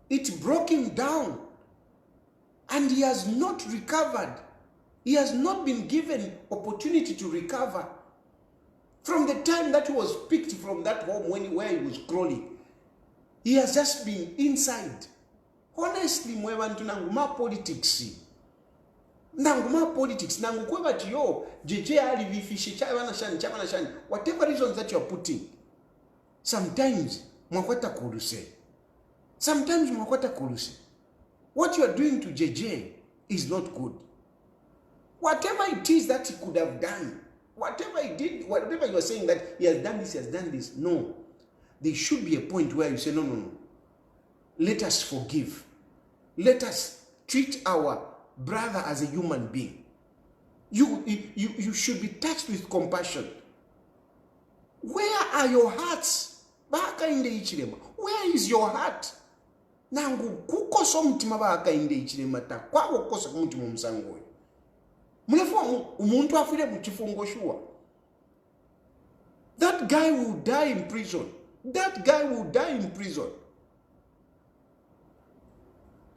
It broke him down. And he has not recovered. He has not been given opportunity to recover. From the time that he was picked from that home where he was crawling, He has just been inside. Honestly, mwebantu nanguma politics. Nanguma politics. Nangukweba tiyo. JJ ali vifishi chabana shani. Whatever reasons that you are putting. Sometimes mwakwata kuruse. What you are doing to JJ is not good. Whatever it is that he could have done, whatever he did, whatever you are saying that he has done this, no. There should be a point where you say, no. Let us forgive. Let us treat our brother as a human being. You should be touched with compassion. Where are your hearts? Hakainde Hichilema. Where is your heart? Nangu kukosa mutima Hakainde Hichilema ta kwako kukosa mutima msango. Mulefu umuntu afire mu kifungo shuwa. That guy will die in prison.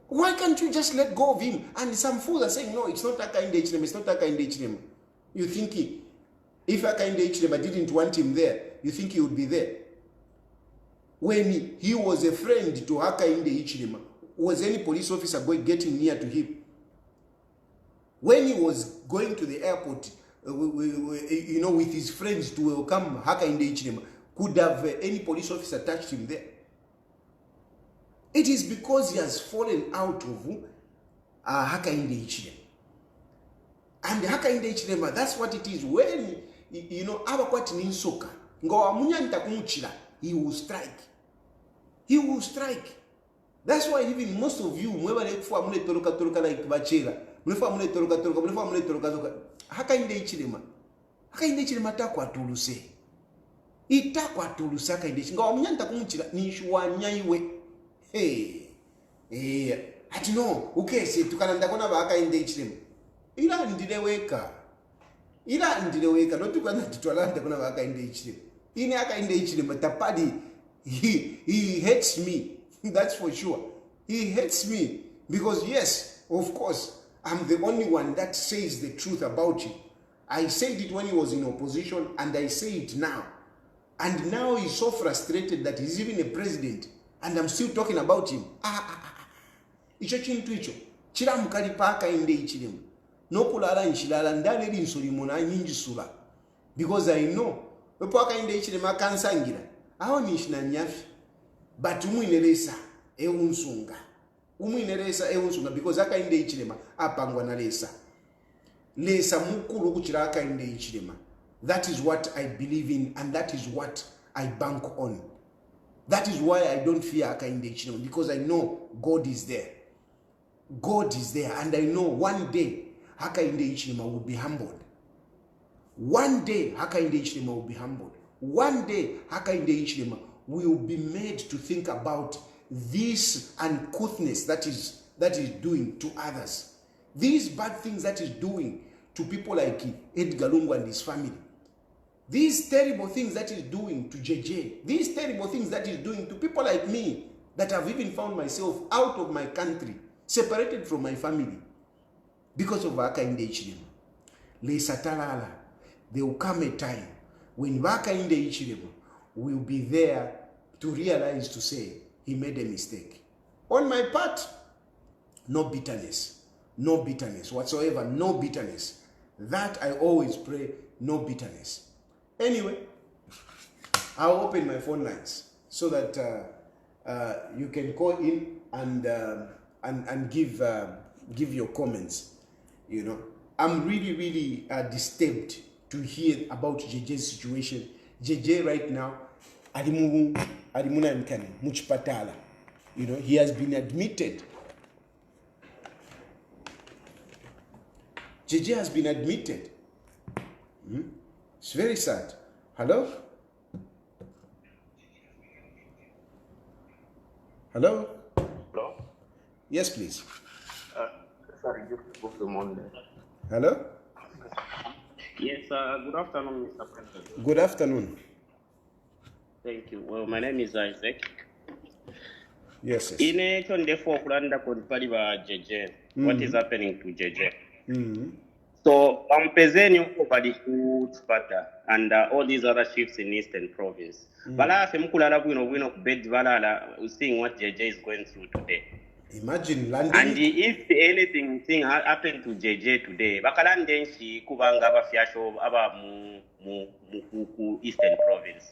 Why can't you just let go of him? And some fools are saying, no, it's not Hakainde Hichilema. You think if Hakainde Hichilema didn't want him there, you think he would be there? When he was a friend to Hakainde Hichilema, was any police officer getting near to him? When he was going to the airport, with his friends to welcome Hakainde Hichilema, could have any police officer touched him there? It is because he has fallen out of Hakainde Hichilema. And Hakainde Hichilema, that's what it is. When, abakwati ninsoka, ngawa munyanta kumuchila, he will strike. That's why even most of you, mweba lekuwa mule toroka like bachela, mlefa mule toroka, Hakainde Hichilema takwa tuluse. Itakwa tuluse Hakainde Hichilema. Ngawa munyanta kumuchila, nishuwa nyaiwe. Ati no, ukese tukananda kona Hakainde Hichilema. Ila ndileweka, no tukana titwalanda kona Hakainde Hichilema. Ine Hakainde Hichilema tapadi. He hates me. That's for sure. He hates me because yes, of course, I'm the only one that says the truth about him. I said it when he was in opposition and I say it now. And now he's so frustrated that he's even a president and I'm still talking about him. Icho chintu icho. Chira mukali Hakainde Hichilema. No kulala nchilala ndale linsolimo na nyinjisula. Because I know Hakainde Hichilema kansangira. Aho nishina nyafi. But umuineresa eunsunga because Hakainde Hichilema apangwa na lesa mukulu kuchira Hakainde Hichilema. That is what I believe in and that is what I bank on. That is why I don't fear Hakainde Hichilema, because I know God is there. And I know one day Hakainde Hichilema will be humbled. One day Hakainde Hichilema will be humbled. One day Hakainde Hichilema will be made to think about this uncouthness that is doing to others. These bad things that is doing to people like Edgar Lungu and his family. These terrible things that is doing to JJ. These terrible things that is doing to people like me that have even found myself out of my country, separated from my family because of Hakainde Hichilema. Lesatalala, there will come a time when Hakainde Hichilema will be there to realize, to say, he made a mistake. On my part, no bitterness whatsoever, no bitterness. That I always pray, no bitterness. Anyway, I'll open my phone lines so that you can call in and give your comments. I'm really disturbed to hear about JJ's situation. JJ right now, alimuna mkani muchipatala. He has been admitted. JJ has been admitted. It's very sad. Hello? Hello? Hello? Yes, please. Sorry, good morning. Hello? Yes, good afternoon, Mr. President. Good afternoon. Thank you. Well, my name is Isaac. Yes. In a JJ, what is happening to JJ? So I'm presenting over the food Sparta and all these other chiefs in Eastern Province. Bala femkulala bwino bed balala seeing what JJ is going through today. Imagine And landing. if anything happened to JJ today, bakalanden shi kubanga abafyasho aba mu Eastern Province.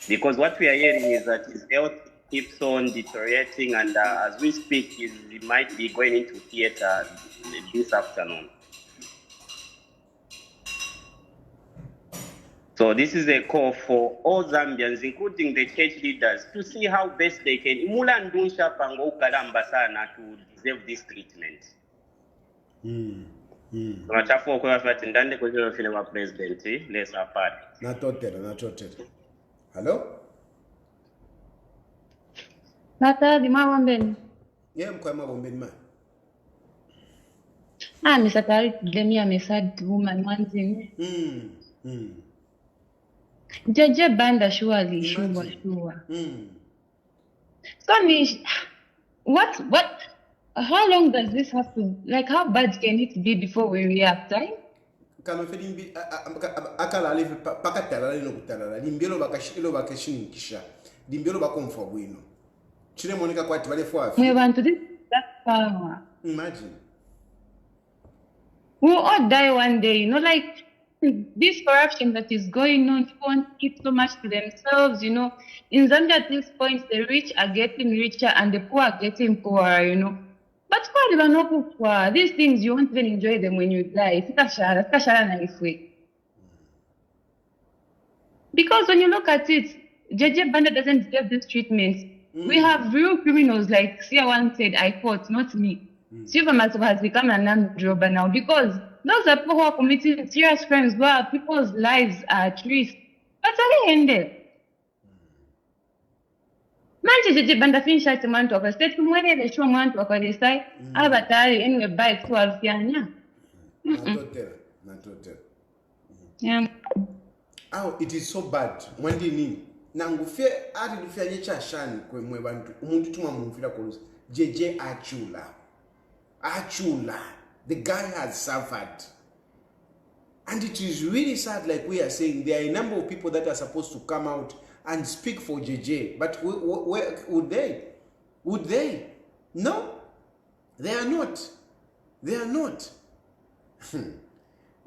Because what we are hearing is that his health keeps on deteriorating, and as we speak, he might be going into theater this afternoon. So this is a call for all Zambians, including the church leaders, to see how best they can imula ndunsha pango ukalamba sana to deserve this treatment. Tunachafu kwa fati ndande kwa hiyo file wa president let's apart. Natotera. Hello? Nata di mawambeni. Yeah, mkwama bombeni man. Mr. Tariq Demi, I'm a sad woman, one thing. Jeje banda surely, sure. So, what, how long does this have to, like, how bad can it be before we react, right? Kama fedimbi akala alive pakatala lino kutalala limbelo bakashilo bakashinkisha limbelo bakomfwa bwino chile monika kwati bale fwafi We want to this that power. Imagine We'll all die one day, like this corruption that is going on, people want to keep so much to themselves, In Zambia at this point, the rich are getting richer and the poor are getting poorer, But these things, you won't even enjoy them when you die. Because when you look at it, JJ Banda doesn't deserve this treatment. We have real criminals, like Sia one said, I quote, not me. Silver Massive has become a non-jobber now because those are people who are committing serious crimes where people's lives are at risk. But they ended. Manje JJ Banda finish at month of a state from where they show month of a side, Abatari anyway by 12 years. Natotera. Yeah. Oh, it is so bad. Mwandi nini? Nangufia ati dufia nyecha shani kwe mwe bantu. Umuntu tuma mumfila kolusi. JJ Achula. The guy has suffered. And it is really sad, like we are saying, there are a number of people that are supposed to come out and speak for JJ. But where would they? Would they? No. They are not. They are not.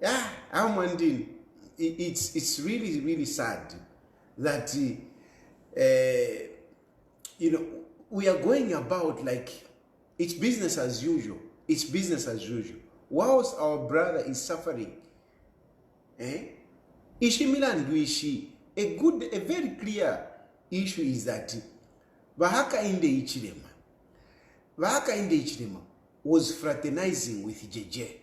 Yeah, I'm wondering. It's really, really sad that, we are going about like it's business as usual. It's business as usual. Whilst our brother is suffering, Ishimilan Duishi, a very clear issue is that Hakainde Hichilema was fraternizing with JJ.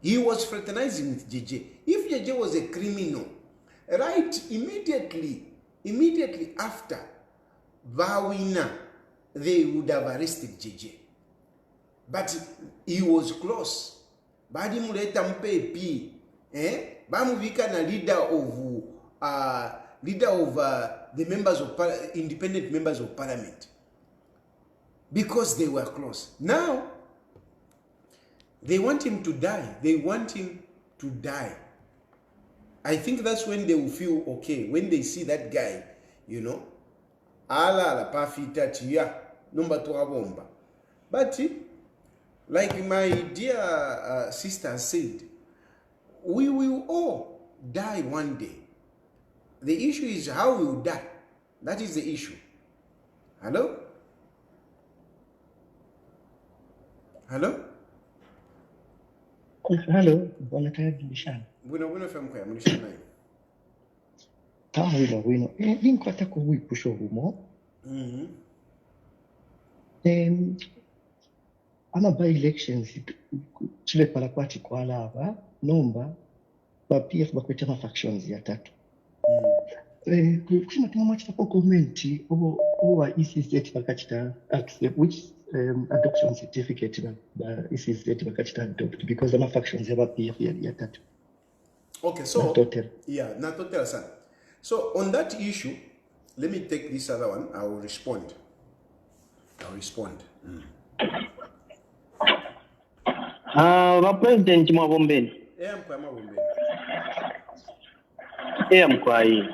He was fraternizing with JJ. If JJ was a criminal, right, immediately after Bawina, they would have arrested JJ. But he was close. Badi muleta mpe pi, bamuvika na leader of the members of independent members of parliament, because they were close. Now they want him to die. I think that's when they will feel okay, when they see that guy, ala la pafita tia number 2 bomba. But like my dear sister said, we will all die one day. The issue is how we will die. That is the issue. Hello? Hello, buona tardi Mishana. Buona famkwa Mishana. Wino. Ninkwata ko wipusho humo. Ama by elections chile palakwati kwa lava nomba papia bakweta ma factions ya tatu. Kusema kama chitako comment over ECZ bakachita accept which adoption certificate ba ECZ bakachita adopt because ama factions ya papia ya tatu. Okay, so Natotel. Yeah, Natotel son. So on that issue, let me take this other one. I will respond. ba president mwabombeni mkwai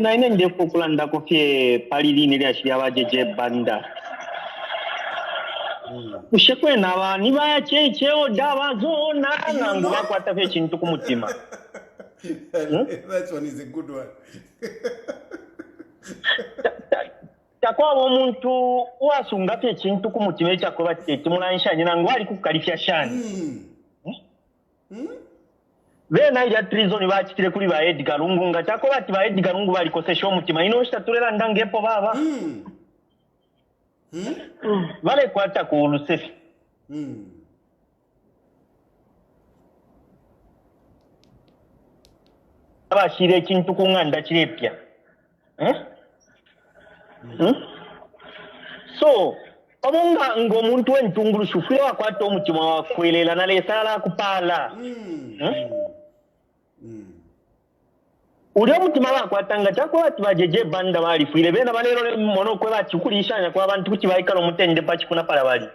na ine ndefu kulanda kufye palilini lya shirya bajeje banda ushekwe naba nibaya cheo daba zona nangu bakwata fye chintu kumutima. That one is a good one. Takwa omuntu wasunga fye chintu kumutima ekyakoba kimulansha nangu ali kukalifya shani. Bena ya treason bachitire kuri ba Edgar Lungu ngachako bati ba Edgar Lungu bali kosesha omutima ino shitatulera ndangepo baba. Vale kwata ku Lusefi. Abashire kintu kunganda kirepya. So Abonga ngo muntu wentunguru shufire wakwata omutima wakwelela na lesala kupala. Uriya mutima wakwatanga chako bati bajeje banda bali fuire bena balero mono kwe bachikulishanya kwa abantu kuti bayikala omutende bachikuna pala bali.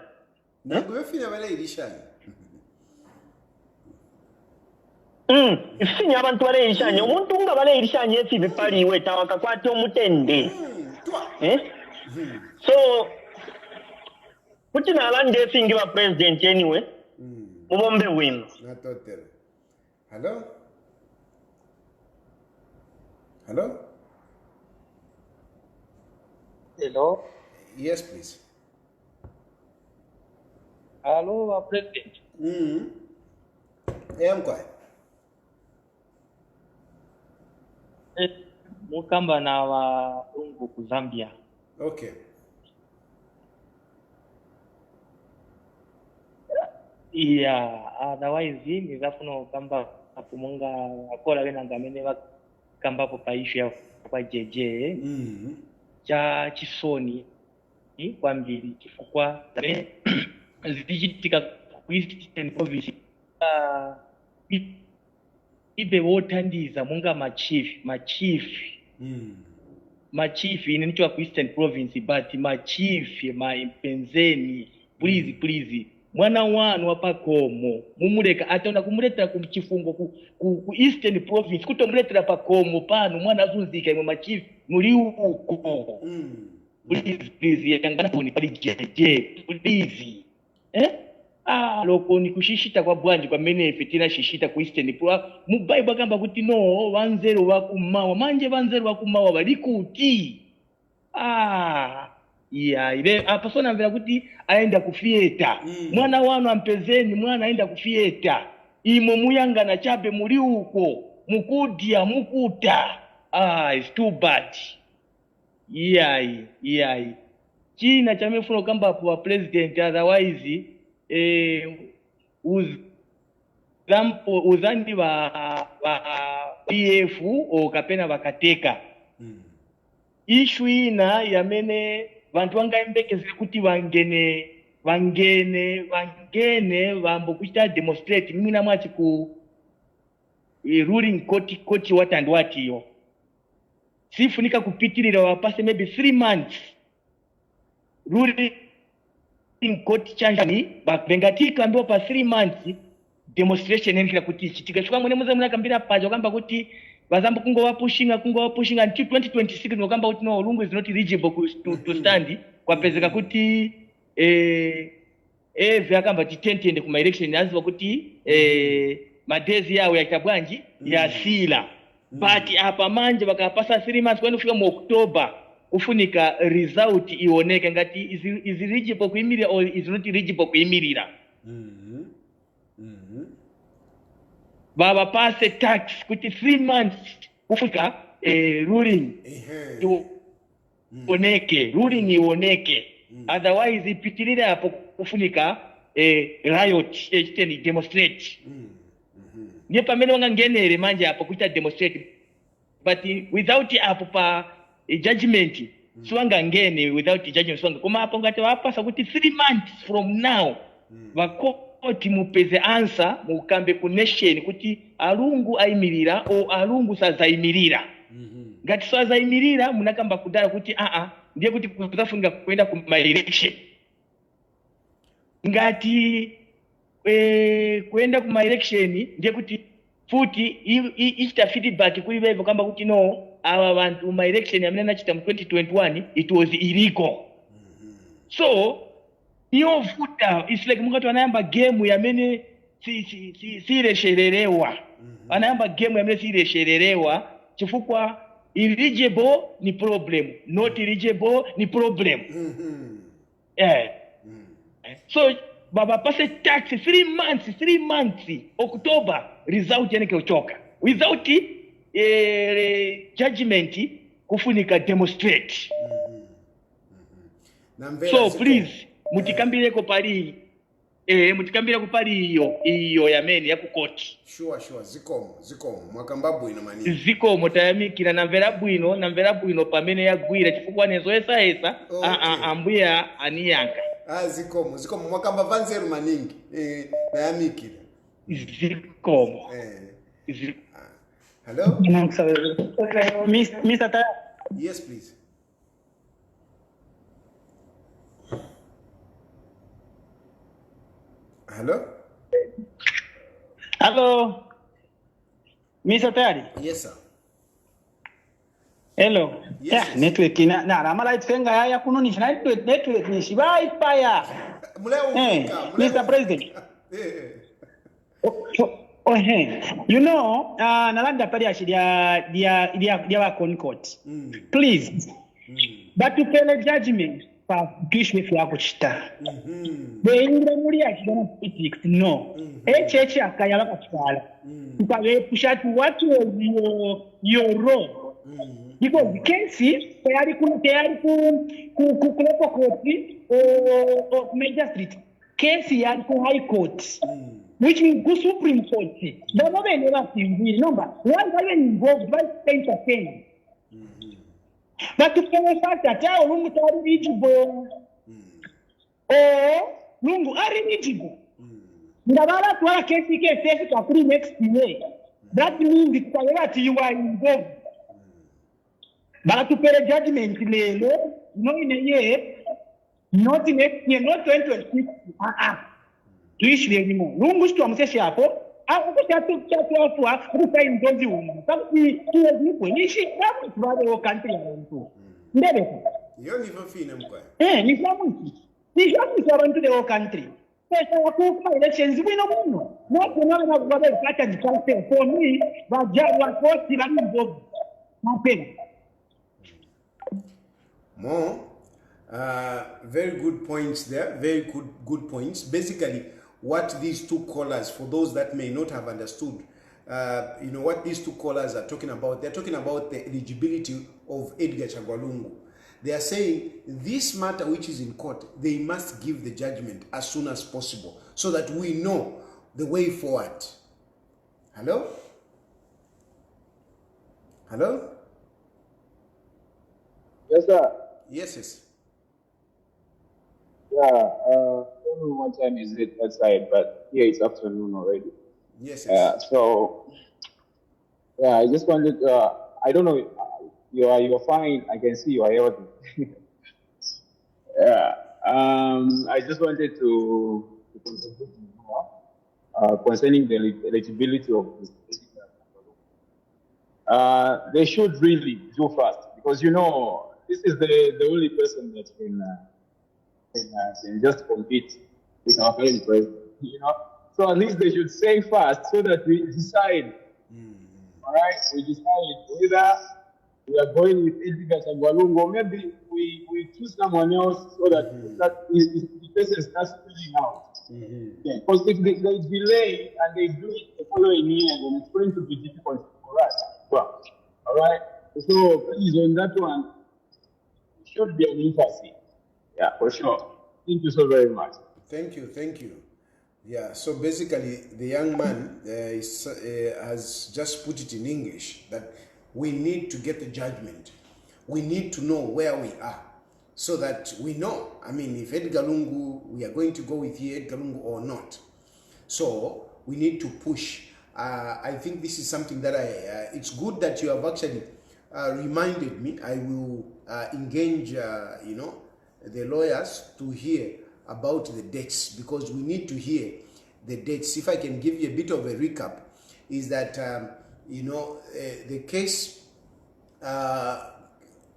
Nangu befina bale ilishanya. Ifinya abantu bale ilishanya omuntu nga bale ilishanya efi bipali iwe tawaka kwati omutende. So kuti nalande singi ba president anyway. Mubombe win. Not hotel. Hello? Hello? Hello? Yes, please. Hello, President. I'm quiet. Mukamba na wa Lungu ku Zambia. Okay. Yeah, otherwise nizafuna kamba akumunga akola bena ngamene bakamba po paisha kwa jeje cha chisoni kwambiri kifukwa zidijitika ku Eastern Province ibe wotandiza munga machief ine nicho ku Eastern Province but machief impenzeni please mwana wanu wapakomo mumuleka ataona kumuletera kumchifungo ku Eastern Province kutomuletera pakomo pano mwana azunzika imwe machief muri uko please yangana poni pali jeje please loko ni kushishita kwa bwanji kwa mene fitina shishita ku Eastern Province mu Bible kamba kuti no wanzero wakumawa manje wanzero wakumawa balikuti ile apasona mvera kuti aenda kufieta mwana wanu ampezeni mwana aenda kufieta imo muyangana chabe muri uko mukudia mukuta it's too bad china chamefuna kamba kwa president otherwise uzandi wa PF o kapena bakateka issue ina yamene vantu vangaembekezere kuti vangene vambo kuita demonstrate mina mwachi ku ruling court what and what iyo sifunika kupitirira wapase maybe 3 months ruling court chanjani vengatika ambiwa pa 3 months demonstration enikira kuti chitika chikwa mwene muze munakambira paja kamba kuti vazambo kungo wapushinga until 2026 nokamba kuti no Lungu is not eligible to stand kwapezeka kuti vyakamba titentende kuma election aziva kuti madezi yawo yakitabwanji yasila but apa manje bakapasa 3 months kwenda kufika mu October kufunika result ioneke ngati is eligible kuimirira or is not eligible kuimirira baba pase tax kuti 3 months kufika ruling ruling ioneke otherwise ipitirire hapo kufunika riot demonstrate ndiye pamene wangangenere manje hapo kuita demonstrate but without hapo pa judgment siwangangene without judgment siwanga koma hapo ngati wapasa kuti 3 months from now vakoti mupeze answer mukambe ku nation kuti alungu aimirira o alungu sazaimirira ngati sazaimirira munakamba kudala kuti ndiye kuti kuzafunga kwenda ku election ngati kwenda kuma election ndiye kuti futi ichita feedback kuli bevo kamba kuti no ava vantu ma election amene anachita mu 2021 it was illegal. So iyo futa it's like mukati anayamba game yamene sireshererewa. Anayamba game yamene siresherererewa chifukwa eligible ni problem, not eligible ni problem. So baba passe tax 3 months October result yaneke uchoka without judgment kufunika demonstrate. So please mutikambireko pali mutikambira kupali iyo yamene ya kukoti. Sure zikomo mwakambabu ino manini zikomo tayamikira namvera bwino pamene yagwira chifukwa nezoyesa ambuya aniyanka. Zikomo mwakamba vanzeru maningi nayamikira zikomo. Hello Mr. Tayali. Yes please. Hello Mr. Tayali. Yes sir. Hello. Yes. Network na ramala itfenga ya kunonisha network ni shibai paya. Mr. President. You know, nalanda pali dia wa Concord. Please. But to tell a judgment for tuishwe fyako chita. Beingira muri akidana politics no. HH akayala kachwala. Tukave pusha to what your role. Because Kensi tayari kulepo koti o magistrate. Kensi yari ku high court. Which means go Supreme Court. The moment never seen number. One guy involved by entertain. But to tell us that I will tell eligible. Oh, Lungu are eligible. Ndabala tuwa Kensi says to free next year. That means that you are involved. But to pay a judgment no in a year, not in next year, not 2026. Tuishi anymore. Lungu sto amsesha hapo. Hapo kwa kufa indozi umu. Sababu tuwe nishi kama tuwale country ya mtu. Ndebe. Yo ni fofine mkwa. Ni famu. Ni jamu kwa bantu the country. Sasa wakufa elections bwino muno. No kuna na wale kata dikante for me bajabu wa koti la mbovu. Mapema. More very good points there, very good points. Basically, what these two callers, for those that may not have understood, what these two callers are talking about, they're talking about the eligibility of Edgar Chagwalungu. They are saying this matter which is in court, they must give the judgment as soon as possible so that we know the way forward. Hello? Yes, sir. Yes. Yeah, I don't know what time is it outside, but here it's afternoon already. Yes. So, I just wanted, I don't know, you're fine, I can see you are healthy. I just wanted to contribute more concerning the eligibility of this. They should really do fast because, this is the only person that can just compete with our current president, So at least they should say fast so that we decide. All right, we decide whether we are going with Edgar Chagwalungu or maybe we choose someone else so that the person starts filling out. Because if they delay and they do it the following year, then it's going to be difficult for us. Well, all right. So please on that one. Should be an emphasis. Yeah, for sure. Thank you so very much. Thank you. Yeah, so basically the young man has just put it in English that we need to get the judgment. We need to know where we are so that we know, if Edgar Lungu, we are going to go with Edgar Lungu or not. So we need to push. I think this is something that it's good that you have actually reminded me. I will engage, the lawyers to hear about the dates because we need to hear the dates. If I can give you a bit of a recap, is that, the case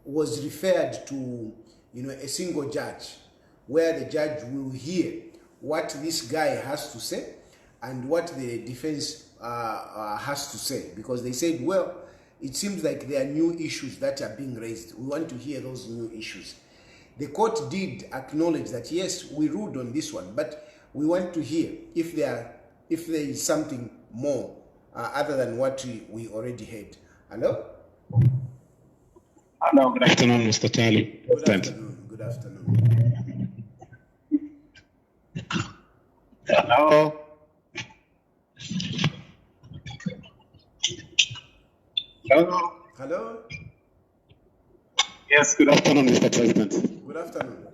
was referred to, a single judge, where the judge will hear what this guy has to say and what the defense has to say, because they said, well, it seems like there are new issues that are being raised. We want to hear those new issues. The court did acknowledge that, yes, we ruled on this one, but we want to hear if there is something more other than what we already heard. Hello? Hello, good afternoon, Mr. Tayali. Good afternoon. Good afternoon. Hello. Hello. Hello? Yes, good afternoon, Mr. President. Good afternoon.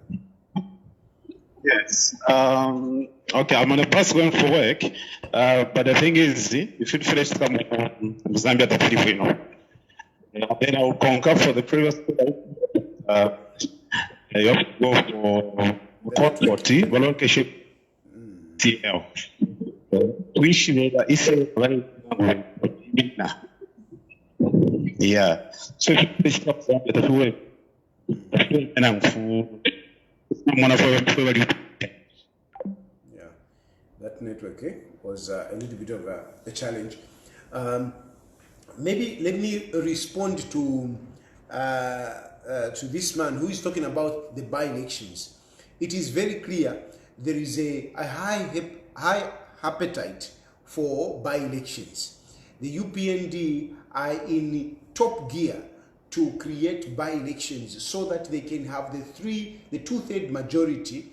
Yes. Okay, I'm on a bus going for work, but the thing is, if you finish coming from Zambia to Filipino, then I will concur for the previous. You have to go for court party, volunteership, TL. Which is yeah. So if you finish up Zambia to work, and I'm for one of our. Yeah, that network was a little bit of a challenge. Maybe let me respond to this man who is talking about the by-elections. It is very clear there is a high appetite for by-elections. The UPND are in top gear to create by-elections so that they can have the two-third majority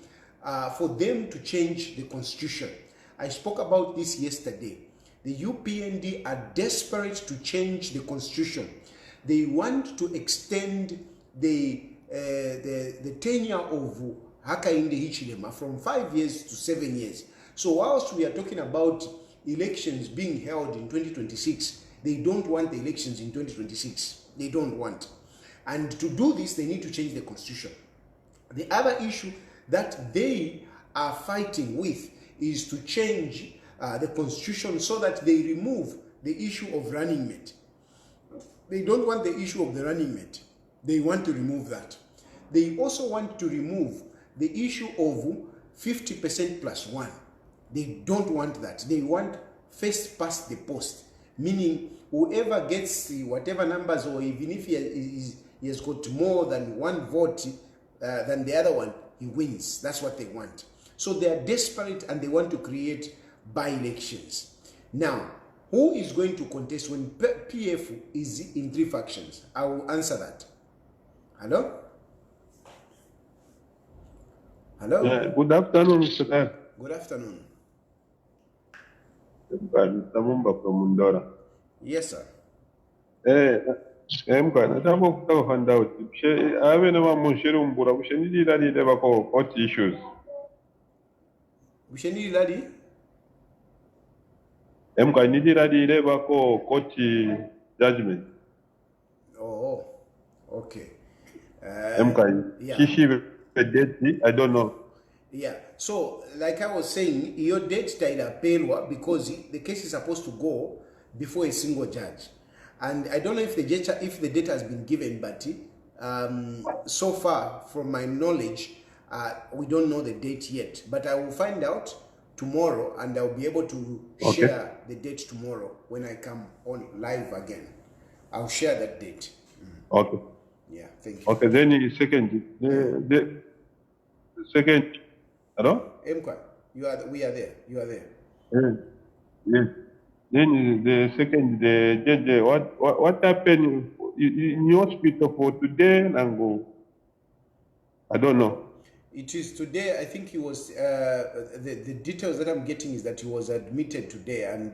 for them to change the constitution. I spoke about this yesterday. The UPND are desperate to change the constitution. They want to extend the tenure of Hakainde Hichilema from 5 years to 7 years. So whilst we are talking about elections being held in 2026, they don't want the elections in 2026. They don't want. And to do this, they need to change the constitution. The other issue that they are fighting with is to change the constitution so that they remove the issue of running mate. They don't want the issue of the running mate. They want to remove that. They also want to remove the issue of 50% plus one. They don't want that. They want first past the post, meaning whoever gets whatever numbers, or even if he has got more than one vote than the other one, he wins. That's what they want. So they are desperate and they want to create by-elections. Now, who is going to contest when PF is in 3 factions? I will answer that. Hello? Hello? Good afternoon, Mr. Taylor. Good afternoon. Mr. Mumba from Mundora. Yes, sir. I'm going to find out. I have never mentioned Umbura. We need to never call court issues. We should need that. I'm going to need to never call court judgment. Oh, okay. I'm going to I don't know. Yeah. So, like I was saying, your date Tyler Pelwa, because the case is supposed to go before a single judge. And I don't know if the data has been given, but so far, from my knowledge, we don't know the date yet. But I will find out tomorrow, and I'll be able to share the date tomorrow when I come on live again. I'll share that date. Okay. Yeah, thank you. Okay, then the second, hello? Mkwa, we are there. You are there. Yes. Then the second, the judge, what happened in your hospital for today and go? I don't know. It is today. I think he was. The details that I'm getting is that he was admitted today, and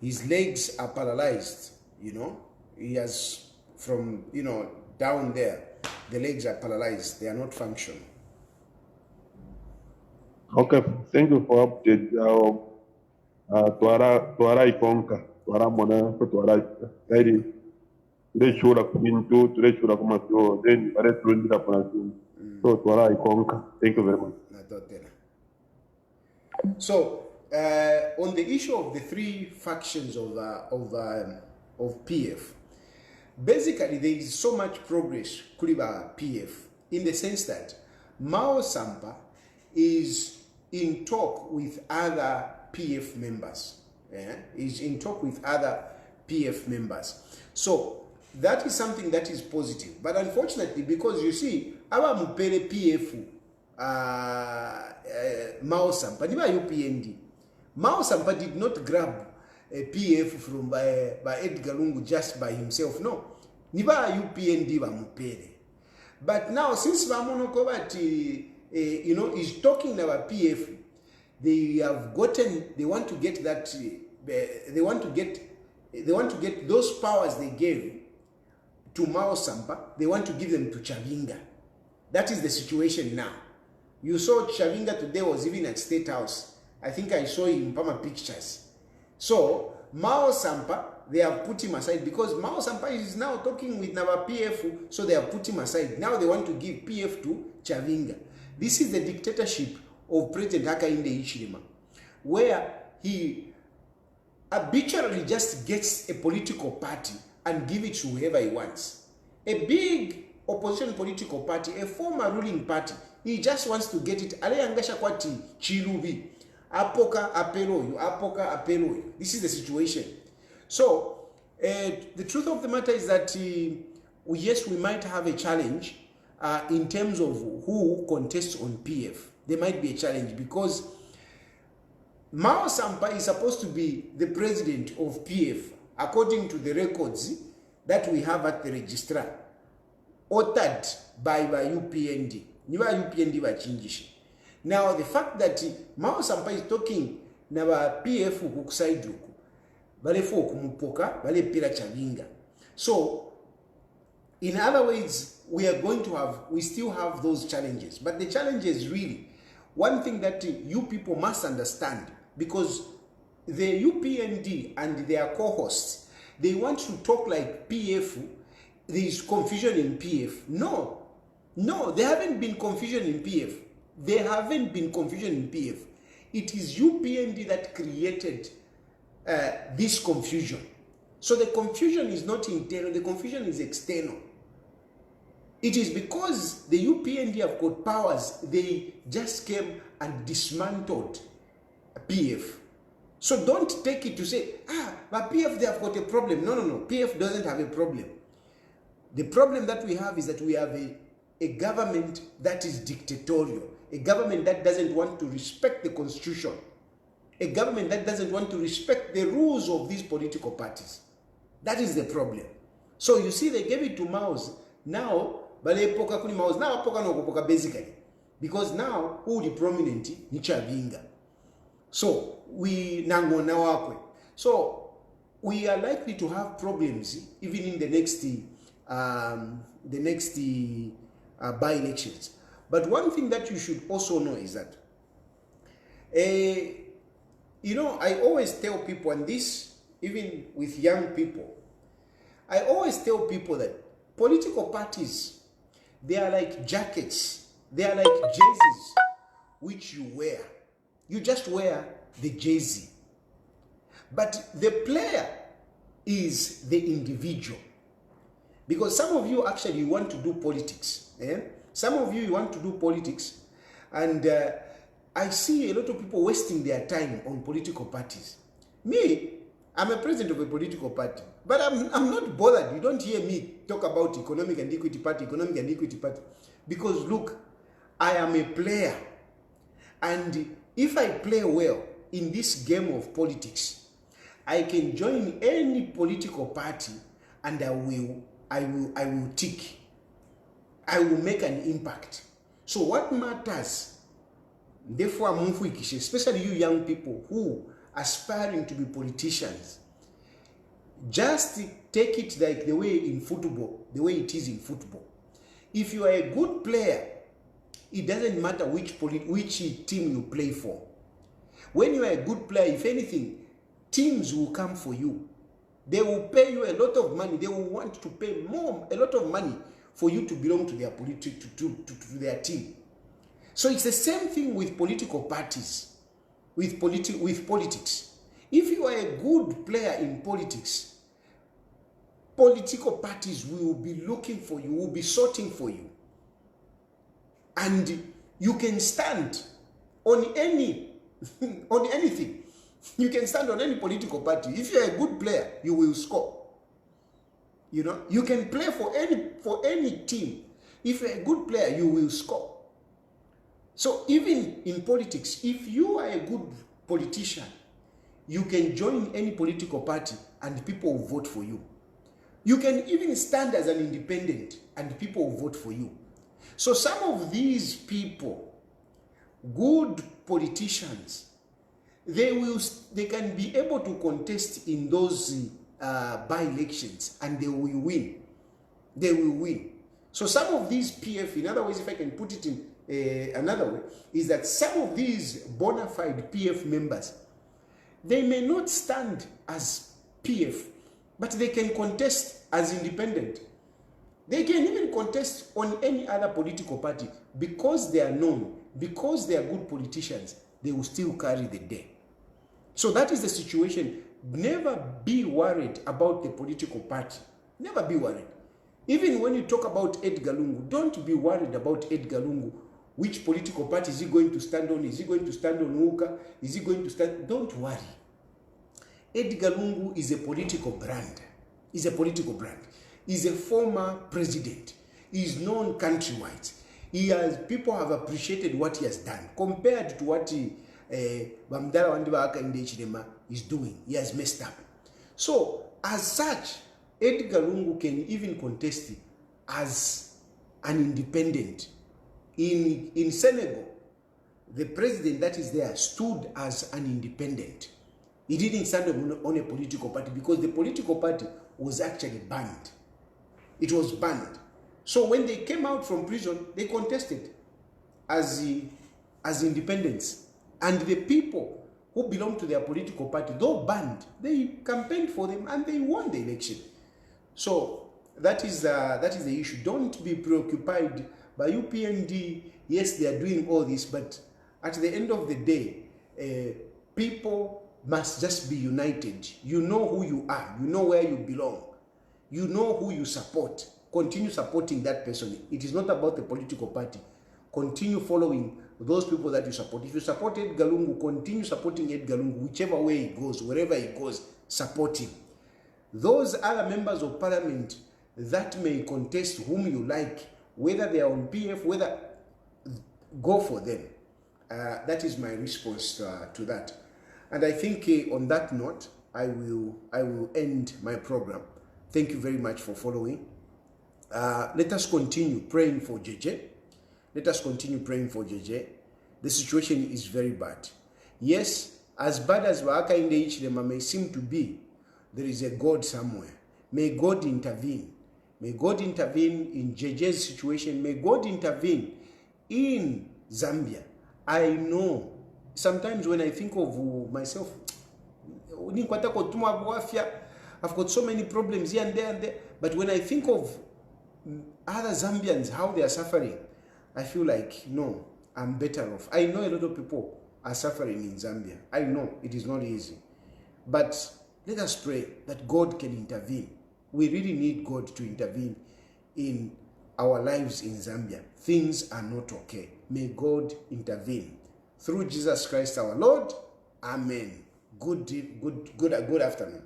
his legs are paralyzed. He has from down there. The legs are paralyzed. They are not functioning. Okay, thank you for update. Tuara ikonka, tuara mona, tuara kairi. Today shura kubintu, today shura kumasyo, then pare turundi la ponasyo. So tuara ikonka. Thank you very much. So on the issue of the three factions of PF, basically there is so much progress kuliba PF in the sense that Mao Sampa is in talk with other PF members. Is in talk with other PF members. So that is something that is positive. But unfortunately, because you see, our mupele PF Mao Sampa, niba UPND. Mao Sampa did not grab a PF from by Edgar Lungu just by himself. No. Niba UPND ba mupele. But now, since Vamonokobati, is talking about PF, they want to get that, they want to get those powers they gave to Mao Sampa, they want to give them to Chavinga. That is the situation now. You saw Chavinga today was even at State House. I think I saw him in Pama pictures. So, Mao Sampa, they have put him aside because Mao Sampa is now talking with Nava PF, so they have put him aside. Now they want to give PF to Chavinga. This is the dictatorship of President Hakainde Hichilema, where he arbitrarily just gets a political party and give it to whoever he wants. A big opposition political party, a former ruling party, he just wants to get it. Aleyangasha kwati Chilufya, apoka apeloyo, apoka apeloyo. This is the situation. So, the truth of the matter is that, yes, we might have a challenge in terms of who contests on PF. There might be a challenge because Mao Sampa is supposed to be the president of PF according to the records that we have at the registrar, authored by UPND. Now, the fact that Mao Sampa is talking about PF kukusaiduku, so, in other words, we still have those challenges. But the challenges really, one thing that you people must understand, because the UPND and their co-hosts, they want to talk like PF, there is confusion in PF. No, there haven't been confusion in PF. There haven't been confusion in PF. It is UPND that created this confusion. So the confusion is not internal, the confusion is external. It is because the UPND have got powers, they just came and dismantled PF. So don't take it to say, but PF, they have got a problem. No. PF doesn't have a problem. The problem that we have is that we have a government that is dictatorial, a government that doesn't want to respect the constitution, a government that doesn't want to respect the rules of these political parties. That is the problem. So you see, they gave it to Mao's. Now, basically, because now who the prominent ni Chavinga. So we are likely to have problems even in the next by-elections. But one thing that you should also know is that I always tell people, and this even with young people, I always tell people that political parties, they are like jackets, they are like jerseys which you wear. You just wear the jersey. But the player is the individual. Because some of you actually want to do politics. Some of you want to do politics, and I see a lot of people wasting their time on political parties. Me, I'm a president of a political party, but I'm not bothered. You don't hear me talk about economic and equity party, because look, I am a player, and if I play well in this game of politics, I can join any political party, and I will tick. I will make an impact. So what matters, therefore, especially you young people who are aspiring to be politicians, just take it like the way in football, the way it is in football. If you are a good player, it doesn't matter which team you play for. When you are a good player, if anything, teams will come for you. They will pay you a lot of money. They will want to pay a lot of money for you to belong to their to their team. So it's the same thing with political parties. with politics. If you are a good player in politics, political parties will be looking for you, will be sorting for you. And you can stand on any, on anything. You can stand on any political party. If you're a good player, you will score. You know, you can play for any team. If you're a good player, you will score. So even in politics, if you are a good politician, you can join any political party and people will vote for you. You can even stand as an independent and people will vote for you. So some of these people, good politicians, they can be able to contest in those by-elections and they will win. They will win. So some of these PF, in other words, if I can put it in another way, is that some of these bona fide PF members, they may not stand as PF, but they can contest as independent. They can even contest on any other political party because they are known, because they are good politicians, they will still carry the day. So that is the situation. Never be worried about the political party. Never be worried. Even when you talk about Edgar Lungu, don't be worried about Edgar Lungu. Which political party is he going to stand on? Is he going to stand on Uka? Is he going to stand? Don't worry. Edgar Lungu is a political brand. He's a political brand. He's a former president. He's known countrywide. People have appreciated what he has done compared to what Bamdala Wandiba Hakainde Hichilema is doing. He has messed up. So, as such, Edgar Lungu can even contest as an independent. In Senegal, the president that is there stood as an independent. He didn't stand on a political party because the political party was actually banned. It was banned. So when they came out from prison, they contested as independents. And the people who belong to their political party, though banned, they campaigned for them and they won the election. So that is the issue. Don't be preoccupied by UPND. Yes, they are doing all this, but at the end of the day, people must just be united. You know who you are. You know where you belong. You know who you support. Continue supporting that person. It is not about the political party. Continue following those people that you support. If you support Edgar Lungu, continue supporting Edgar Lungu, whichever way he goes, wherever he goes, support him. Those other members of parliament that may contest whom you like, whether they are on PF, whether, go for them. That is my response to that. And I think on that note, I will end my program. Thank you very much for following. Let us continue praying for JJ. Let us continue praying for JJ. The situation is very bad. Yes, as bad as Hakainde Hichilema may seem to be, there is a God somewhere. May God intervene. May God intervene in JJ's situation. May God intervene in Zambia. I know, sometimes when I think of myself, I've got so many problems here and there, but when I think of other Zambians, how they are suffering, I feel like, no, I'm better off. I know a lot of people are suffering in Zambia. I know it is not easy. But let us pray that God can intervene. We really need God to intervene in our lives in Zambia. Things are not okay. May God intervene. Through Jesus Christ our Lord. Amen. Good afternoon.